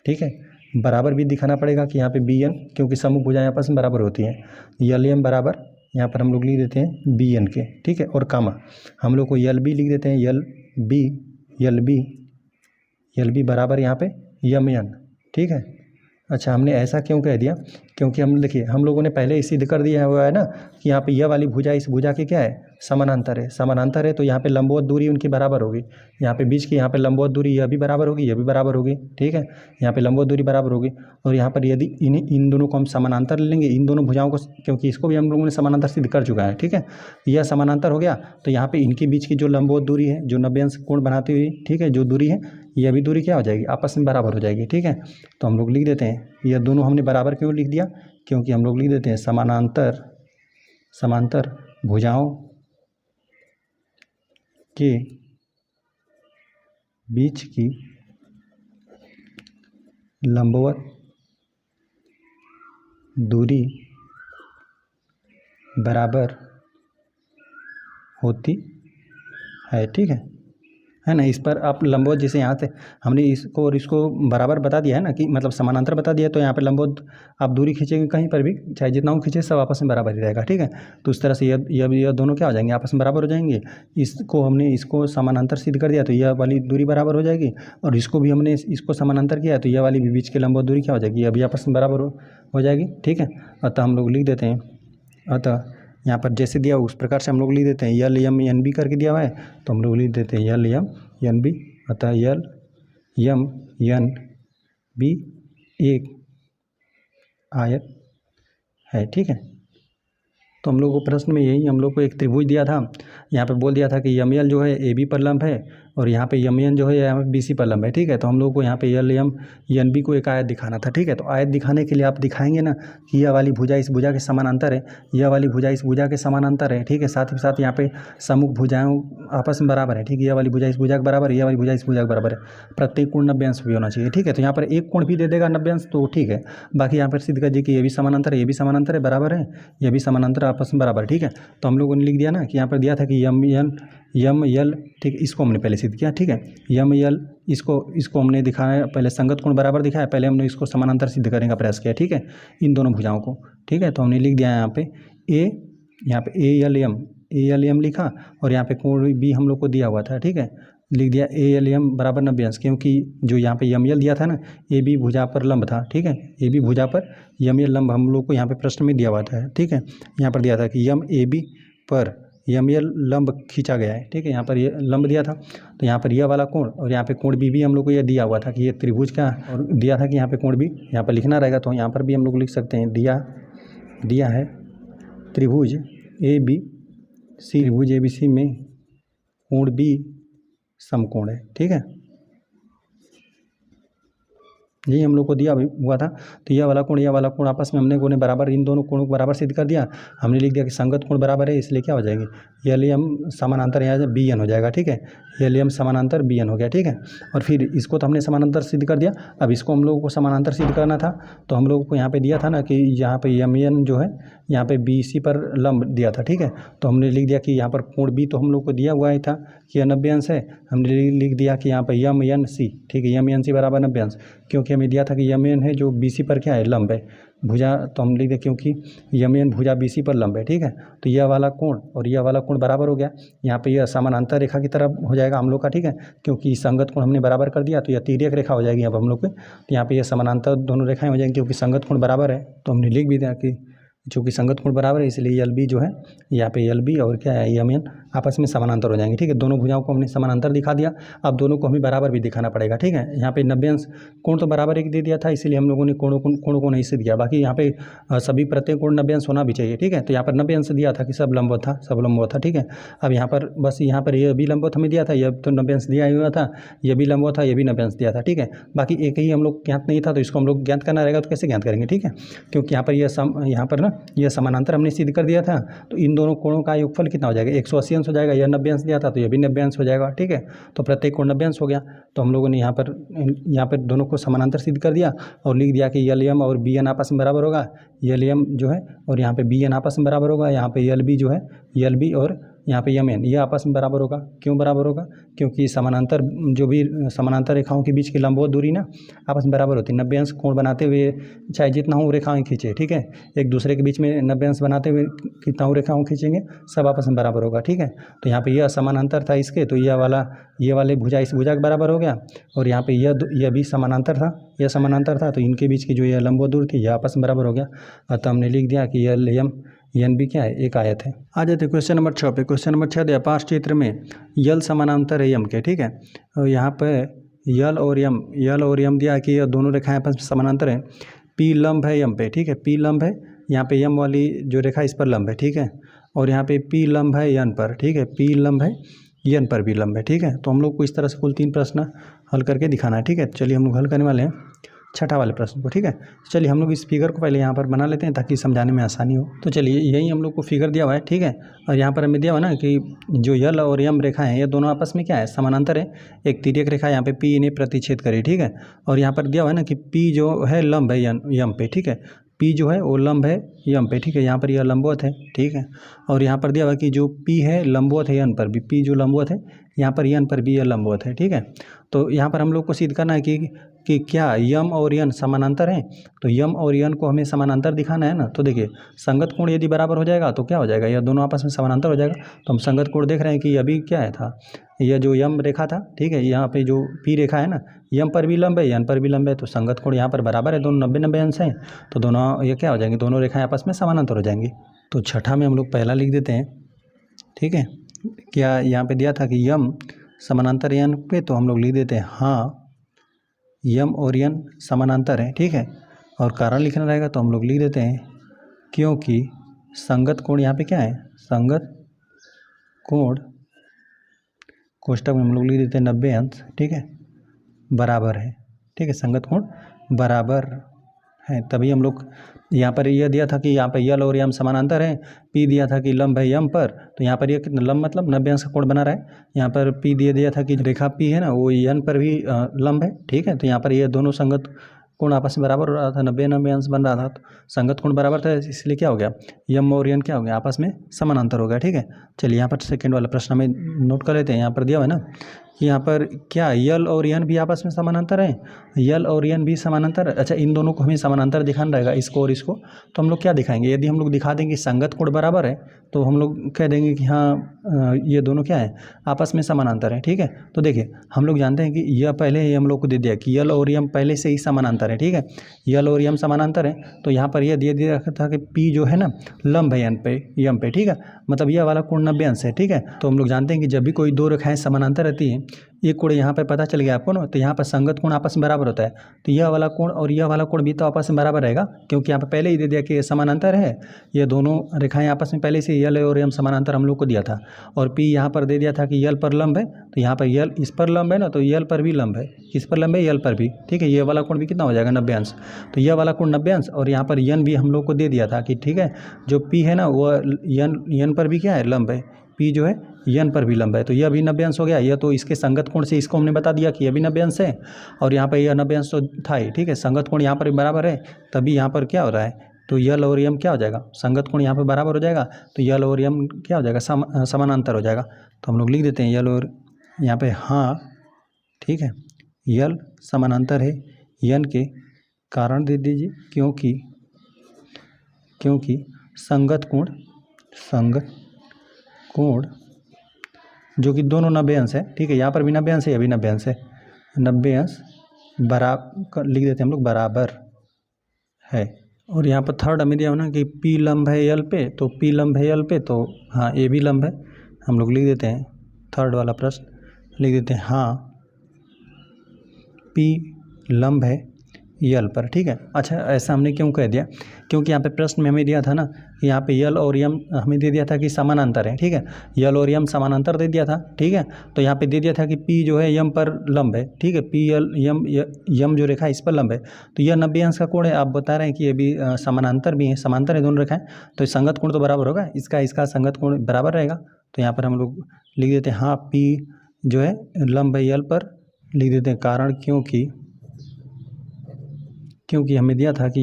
ठीक है, बराबर भी दिखाना पड़ेगा कि यहाँ पे बी एन, क्योंकि समूह भुजाएं आपस में बराबर होती हैं। यल एम बराबर यहाँ पर हम लोग लिख देते हैं बी एन के, ठीक है, और कामा हम लोग को यल बी लिख देते हैं, यल बी बराबर यहाँ पे यम एन, ठीक है। अच्छा, हमने ऐसा क्यों कह दिया, क्योंकि हम देखिए हम लोगों ने पहले ही सिद्ध कर दिया हुआ है ना कि यहाँ पे यह वाली भुजा इस भुजा की क्या है, समानांतर है, तो यहाँ पे लंबवत दूरी उनकी बराबर होगी, यहाँ पे बीच की यहाँ पे लंबवत दूरी यह भी बराबर होगी, यह भी बराबर होगी, ठीक है, यहाँ पे लंबवत दूरी बराबर होगी। और यहाँ पर यदि इन दोनों को हम समानांतर लेंगे, इन दोनों भुजाओं को, क्योंकि इसको भी हम लोगों ने समानांतर सिद्ध कर चुका है, ठीक है, यह समानांतर हो गया, तो यहाँ पे इनके बीच की जो लंबवत दूरी है, जो 90 अंश कोण बनाती हुई, ठीक है, जो दूरी है, यह भी दूरी क्या हो जाएगी, आपस में बराबर हो जाएगी, ठीक है। तो हम लोग लिख देते हैं, यह दोनों हमने बराबर क्यों लिख दिया, क्योंकि हम लोग लिख देते हैं समांतर भुजाओं के बीच की लंबवत दूरी बराबर होती है, ठीक है ना। इस पर आप लंबवत, जैसे यहाँ से हमने इसको और इसको बराबर बता दिया है ना, कि मतलब समानांतर बता दिया, तो यहाँ पर लंबवत आप दूरी खींचेंगे कहीं पर भी, चाहे जितना हम खींचे सब आपस में बराबर ही रहेगा, ठीक है। तो उस तरह से यह दोनों क्या हो जाएंगे, आपस में बराबर हो जाएंगे। इसको समानांतर सिद्ध कर दिया तो यह वाली दूरी बराबर हो जाएगी, और इसको भी हमने इसको समानांतर किया तो यह वाली भी बीच के लंबवत दूरी क्या हो जाएगी, यह भी आपस में बराबर हो जाएगी, ठीक है। अतः हम लोग लिख देते हैं, अतः यहाँ पर जैसे दिया उस प्रकार से हम लोग लिख देते हैं, यल यम एन बी करके दिया हुआ है, तो हम लोग लिख देते हैं यल यम एन बी, अतः यल यम एन बी एक आयत है, ठीक है। तो हम लोग को प्रश्न में यही हम लोग को एक त्रिभुज दिया था, यहाँ पे बोल दिया था कि यम यल जो है ए बी पर लंब है, और यहाँ पे यम एन जो है यहाँ पे बी सी पर लंब है, ठीक है। तो हम लोग को यहाँ पे यल यम एन बी को एक आयत दिखाना था, ठीक है। तो आयत दिखाने के लिए आप दिखाएंगे ना कि यह वाली भुजा इस भुजा के समानांतर है, यह वाली भुजा इस भुजा के समानांतर है, ठीक है। साथ ही साथ यहाँ पे सम्मुख भुजाएं आपस में बराबर है, ठीक है, यह वाली भुजा इस भुजा के बराबर है, यह वाली भुजा इस भुजा के बराबर है, प्रत्येक कोण 90 अंश भी होना चाहिए, ठीक है। तो यहाँ पर एक कोण भी दे देगा 90 अंश तो ठीक है, बाकी यहाँ पर सिद्ध कर दिए कि ये भी समानांतर है, ये भी समानांतर है, बराबर है, यह भी समानांतर आपस में बराबर, ठीक है। तो हम लोगों ने लिख दिया ना कि यहाँ पर दिया था कि यम यल, ठीक है, इसको हमने पहले सिद्ध किया, ठीक है, यम यल इसको हमने दिखाया, पहले संगत कोण बराबर दिखाया, पहले हमने इसको समानांतर सिद्ध करने का प्रयास किया, ठीक है, इन दोनों भुजाओं को, ठीक है। तो हमने लिख दिया यहाँ पे ए एल एम लिखा, और यहाँ पे कोण भी हम लोग को दिया हुआ था, ठीक है, लिख दिया ए एल एम बराबर 90 अंश, क्योंकि जो यहाँ पे यम यल दिया था ना, ए बी भुजा पर लंब था, ठीक है, ए बी भुजा पर यम यल लंब हम लोग को यहाँ पे प्रश्न में दिया हुआ था, ठीक है। यहाँ पर दिया था कि यम ए बी पर यम यल लंब खींचा गया है, ठीक है, यहाँ पर ये लंब दिया था, तो यहाँ पर यह वाला कोण, और यहाँ पे कोण बी भी हम लोग को यह दिया हुआ था कि ये त्रिभुज का, और दिया था कि यहाँ पे कोण बी यहाँ पर लिखना रहेगा, तो यहाँ पर भी हम लोग लिख सकते हैं, दिया है त्रिभुज ए बी सी, त्रिभुज ए बी सी में कोण बी समकोण है, ठीक है। यही हम लोग को दिया हुआ था। तो यह वाला कोण आपस में हमने कोने बराबर, इन दोनों कोणों को बराबर सिद्ध कर दिया। हमने लिख दिया कि संगत कोण बराबर है, इसलिए क्या हो जाएगी, एल एम समानांतर यहाँ बी एन हो जाएगा। ठीक है, एल एम समानांतर बी एन हो गया। ठीक है, और फिर इसको तो हमने समानांतर सिद्ध कर दिया। अब इसको हम लोगों को समानांतर सिद्ध करना था, तो हम लोगों को यहाँ पे दिया था ना कि यहाँ पे एम एन जो है यहाँ पे बी सी पर लंब दिया था। ठीक है, तो हमने लिख दिया कि यहाँ पर कोण बी तो हम लोग को दिया हुआ ही था कि 90 अंश है। हमने लिख दिया कि यहाँ पर एम एन सी, ठीक है, एम एन सी बराबर 90 अंश, क्योंकि हमें दिया था कि एम एन है जो बी सी पर क्या है, लंब है, भुजा। तो हम लिख दें क्योंकि एम एन भुजा बी सी पर लंब है। ठीक है, तो यह वाला कोण और यह वाला कोण बराबर हो गया। यहाँ पे यह समानांतर रेखा की तरफ हो जाएगा हम लोग का। ठीक है, क्योंकि संगत कोण हमने बराबर कर दिया, तो यह तिर्यक रेखा हो जाएगी अब हम लोग पे। तो यहाँ पे यह समानांतर दोनों रेखाएं हो जाएंगी, क्योंकि संगत कोण बराबर है। तो हमने लिख भी दिया कि चूँकि संगत कोण बराबर है, इसलिए एल बी जो है यहाँ पे एल बी और क्या है एम एन आपस में समानांतर हो जाएंगे। ठीक है, दोनों भुजाओं को हमने समानांतर दिखा दिया। अब दोनों को हमें बराबर भी दिखाना पड़ेगा। ठीक है, यहाँ पे 90 अंश कोण तो बराबर एक दे दिया था, इसीलिए हम लोगों ने कोणों को नहीं सिद्ध किया। बाकी यहाँ पे सभी प्रत्येक कोण 90 अंश होना भी चाहिए। ठीक है, तो यहाँ पर 90 अंश दिया था कि सब लंबवत था। ठीक है, अब यहाँ पर बस यहाँ पर यह भी लंबवत हमें दिया था, यह तो 90 अंश दिया हुआ था, यह भी लंबवत था, यह भी 90 अंश दिया था। ठीक है, बाकी एक ही हम लोग ज्ञात नहीं था, तो इसको हम लोग ज्ञात करना रहेगा। तो कैसे ज्ञात करेंगे, ठीक है, क्योंकि यहाँ पर ना यह समानांतर हमने सिद्ध कर दिया था। तो इन दोनों कोणों का योगफल कितना हो जाएगा, 180 अंश हो जाएगा। यह 90 अंश दिया था, तो यह भी 90 अंश हो जाएगा। ठीक है, तो प्रत्येक कोण 90 अंश हो गया। तो हम लोगों ने यहाँ पर दोनों को समानांतर सिद्ध कर दिया और लिख दिया कि एल एम और बी एन आपस में बराबर होगा। एल एम जो है और यहाँ पे बी एन आपस में बराबर होगा। यहाँ पे एल बी जो है, एल बी और यहाँ पे एम एन ये आपस में बराबर होगा। क्यों बराबर होगा, क्योंकि समानांतर जो भी समानांतर रेखाओं के बीच की लंबवत दूरी ना आपस में बराबर होती है। 90 अंश कोण बनाते हुए चाहे जितना हो रेखाएं खींचे, ठीक है, एक दूसरे के बीच में 90 अंश बनाते हुए कितना हो रेखाओं खींचेंगे, सब आपस में बराबर होगा। ठीक है, तो यहाँ पे यह समानांतर था इसके, तो ये वाले भुजा इस भुजा के बराबर हो गया। और यहाँ पे यह भी समानांतर था, यह समानांतर था, तो इनके बीच की जो यह लंबवत दूरी थी यह आपस में बराबर हो गया। अतः हमने लिख दिया कि एल एम एन बी क्या है, एक आयत है। आ जाते क्वेश्चन नंबर 6 पे। क्वेश्चन नंबर 6 दिया पास चित्र में यल समानांतर है यम के। ठीक है, और यहाँ पे यल और यम दिया कि यह दोनों रेखाएं आपस में समानांतर हैं। पी लंब है यम पे। ठीक है, पी लंब है, यहाँ पे यम वाली जो रेखा इस पर लंब है। ठीक है, और यहाँ पे पी लंब है यन पर। ठीक है, पी लंब है यन पर भी लंब है। ठीक है, तो हम लोग को इस तरह से कुल 3 प्रश्न हल करके दिखाना है। ठीक है, चलिए हम लोग हल करने वाले हैं छठा वाले प्रश्न को। ठीक है, चलिए हम लोग इस फिगर को पहले यहाँ पर बना लेते हैं ताकि समझाने में आसानी हो। तो चलिए यही हम लोग को फिगर दिया हुआ है। ठीक है, और यहाँ पर हमें दिया हुआ ना कि जो यल और यम रेखा है ये दोनों आपस में क्या है, समानांतर है। एक तिर्यक रेखा यहाँ पे पी इन्हें प्रतिच्छेद करे। ठीक है, और यहाँ पर दिया हुआ है ना कि पी जो है लंब है यम पे। ठीक है, पी जो है वो लंब है यम पे। ठीक है, यहाँ पर यह लंबवत है। ठीक है, और यहाँ पर दिया हुआ कि जो पी है लंबवत है यन पर भी, पी जो लंबवत है यहाँ पर यन पर भी यह लंबवत है। ठीक है, तो यहाँ पर हम लोग को सिद्ध करना है कि क्या यम और यन समानांतर हैं। तो यम और यन को हमें समानांतर दिखाना है ना। तो देखिए संगत कोण यदि बराबर हो जाएगा तो क्या हो जाएगा, यह दोनों आपस में समानांतर हो जाएगा। तो हम संगत कोण देख रहे हैं कि अभी क्या है था, यह जो यम रेखा था, ठीक है, यहाँ पे जो पी रेखा है ना, यम पर भी लंब है यन पर भी लंब है, तो संगत कोण यहाँ पर बराबर है, दोनों 90-90 अंश हैं। तो दोनों ये क्या हो जाएंगे, दोनों रेखाएं आपस में समानांतर हो जाएंगी। तो छठा में हम लोग पहला लिख देते हैं। ठीक है, क्या यहाँ पे दिया था कि यम समानांतर यन पे, तो हम लोग लिख देते हैं हाँ यम और यन समानांतर है। ठीक है, और कारण लिखना रहेगा तो हम लोग लिख देते हैं क्योंकि संगत कोण यहाँ पे क्या है, संगत कोण कोष्टक में हम लोग लिख देते हैं 90 अंश। ठीक है, बराबर है। ठीक है, संगत कोण बराबर है, तभी हम लोग यहाँ पर यह दिया था कि यहाँ पर यल और यम समानांतर है। पी दिया था कि लंब है यम पर, तो यहाँ पर यह कितना लंब मतलब 90 अंश का कोण बना रहा है। यहाँ पर पी दिया था कि रेखा पी है ना वो यन पर भी लंब है। ठीक है, तो यहाँ पर ये दोनों संगत कोण आपस में बराबर हो रहा था, 90-90 अंश बन रहा था, तो संगत कोण बराबर था, इसलिए क्या हो गया, यम और यन क्या हो गया, आपस में समानांतर हो गया। ठीक है, चलिए यहाँ पर सेकेंड वाला प्रश्न में नोट कर लेते हैं। यहाँ पर दिया हुआ है ना कि यहाँ पर क्या यल और यन भी आपस में समानांतर है, यल और यन भी समानांतर। अच्छा, इन दोनों को हमें समानांतर दिखाना रहेगा, इसको और इसको। तो हम लोग क्या दिखाएंगे, यदि हम लोग दिखा देंगे संगत कोण बराबर है तो हम लोग कह देंगे कि हाँ ये दोनों क्या है, आपस में समानांतर है। ठीक है, तो देखिए हम लोग जानते हैं कि यह पहले ही हम लोग को दे दिया कि यल और यम पहले से ही समानांतर है। ठीक है, यल और यम समानांतर है, तो यहाँ पर यह दिया था कि पी जो है ना लंब है यम पे। ठीक है, मतलब यह वाला कोण 90 अंश है। ठीक है, तो हम लोग जानते हैं कि जब भी कोई दो रेखाएं समानांतर रहती हैं एक कोण यहाँ पे पता चल गया आपको ना, तो यहाँ पर संगत कोण आपस में बराबर होता है, तो यह वाला कोण और यह वाला कोण भी तो आपस में बराबर रहेगा, क्योंकि यहाँ पे पहले ही दे दिया कि ये समानांतर है। ये दोनों रेखाएं आपस में पहले से यल और यम समानांतर हम लोग को दिया था, और पी यहाँ पर दे दिया था कि यल पर लंब है, तो यहाँ पर यल इस पर लंब है ना, तो यल पर भी लंब है, किस पर लंब है, यल पर भी। ठीक है, ये वाला कोण भी कितना हो जाएगा 90 अंश, तो यह वाला कोण 90 अंश, और यहाँ पर यन भी हम लोग को दे दिया था कि ठीक है जो पी है ना वो यन पर भी क्या है, लंब है, पी जो है यन पर भी लंब है, तो यह भी 90 अंश हो गया। यह तो इसके संगत कोण से इसको हमने बता दिया कि यह भी 90 अंश है, और यहाँ पर यह 90 अंश तो था ही। ठीक है, संगत कोण यहाँ पर भी बराबर है, तभी यहाँ पर क्या हो रहा है, तो यल और यम क्या हो जाएगा, संगत कोण यहाँ पर बराबर हो जाएगा, तो यल और यम क्या हो जाएगा, समानांतर हो जाएगा। तो हम लोग लिख देते हैं यल और यहाँ पे हाँ, ठीक है, यल समानांतर है यन के, कारण दे दीजिए क्योंकि संगत कोण जो कि दोनों 90 अंश है। ठीक है, यहाँ पर भी 90 अंश है, यह भी 90 अंश है, 90 अंश बराबर लिख देते हैं हम लोग, बराबर है। और यहाँ पर थर्ड हमें दिया हो ना कि पी लंब है यल पे, तो पी लंब है यल पे, तो हाँ ए भी लंब है, हम लोग लिख देते हैं थर्ड वाला प्रश्न लिख देते हैं हाँ पी लंब है यल पर। ठीक है, अच्छा ऐसा हमने क्यों कह दिया, क्योंकि यहाँ पे प्रश्न में हमें दिया था ना कि यहाँ पे यल और यम हमें दे दिया था कि समानांतर है। ठीक है, यल और यम समानांतर दे दिया था। ठीक है, तो यहाँ पे दे दिया था कि पी जो है यम पर लंब है। ठीक है, पी यल यम जो रेखा इस पर लंब है, तो यह 90 अंश का कोण है। आप बता रहे हैं कि ये भी समानांतर भी है, समांतर है दोनों रेखाएं, तो संगत कोण तो बराबर होगा, इसका संगत कोण बराबर रहेगा। तो यहाँ पर हम लोग लिख देते हैं हाँ पी जो है लंब है यल पर, लिख देते हैं कारण क्योंकि हमें दिया था कि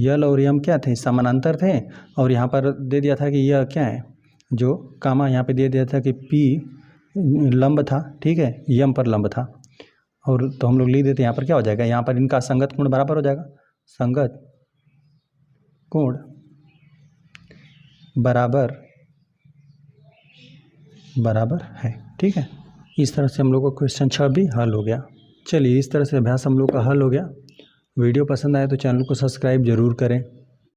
यल और यम क्या थे, समानांतर थे, और यहाँ पर दे दिया था कि यह क्या है, जो कामा यहाँ पे दे दिया था कि पी लंब था। ठीक है, यम पर लंब था, और तो हम लोग लिख देते हैं यहाँ पर क्या हो जाएगा, यहाँ पर इनका संगत कोण बराबर हो जाएगा, संगत कोण बराबर है। ठीक है, इस तरह से हम लोग का क्वेश्चन 6 भी हल हो गया। चलिए, इस तरह से अभ्यास हम लोग का हल हो गया। वीडियो पसंद आए तो चैनल को सब्सक्राइब जरूर करें।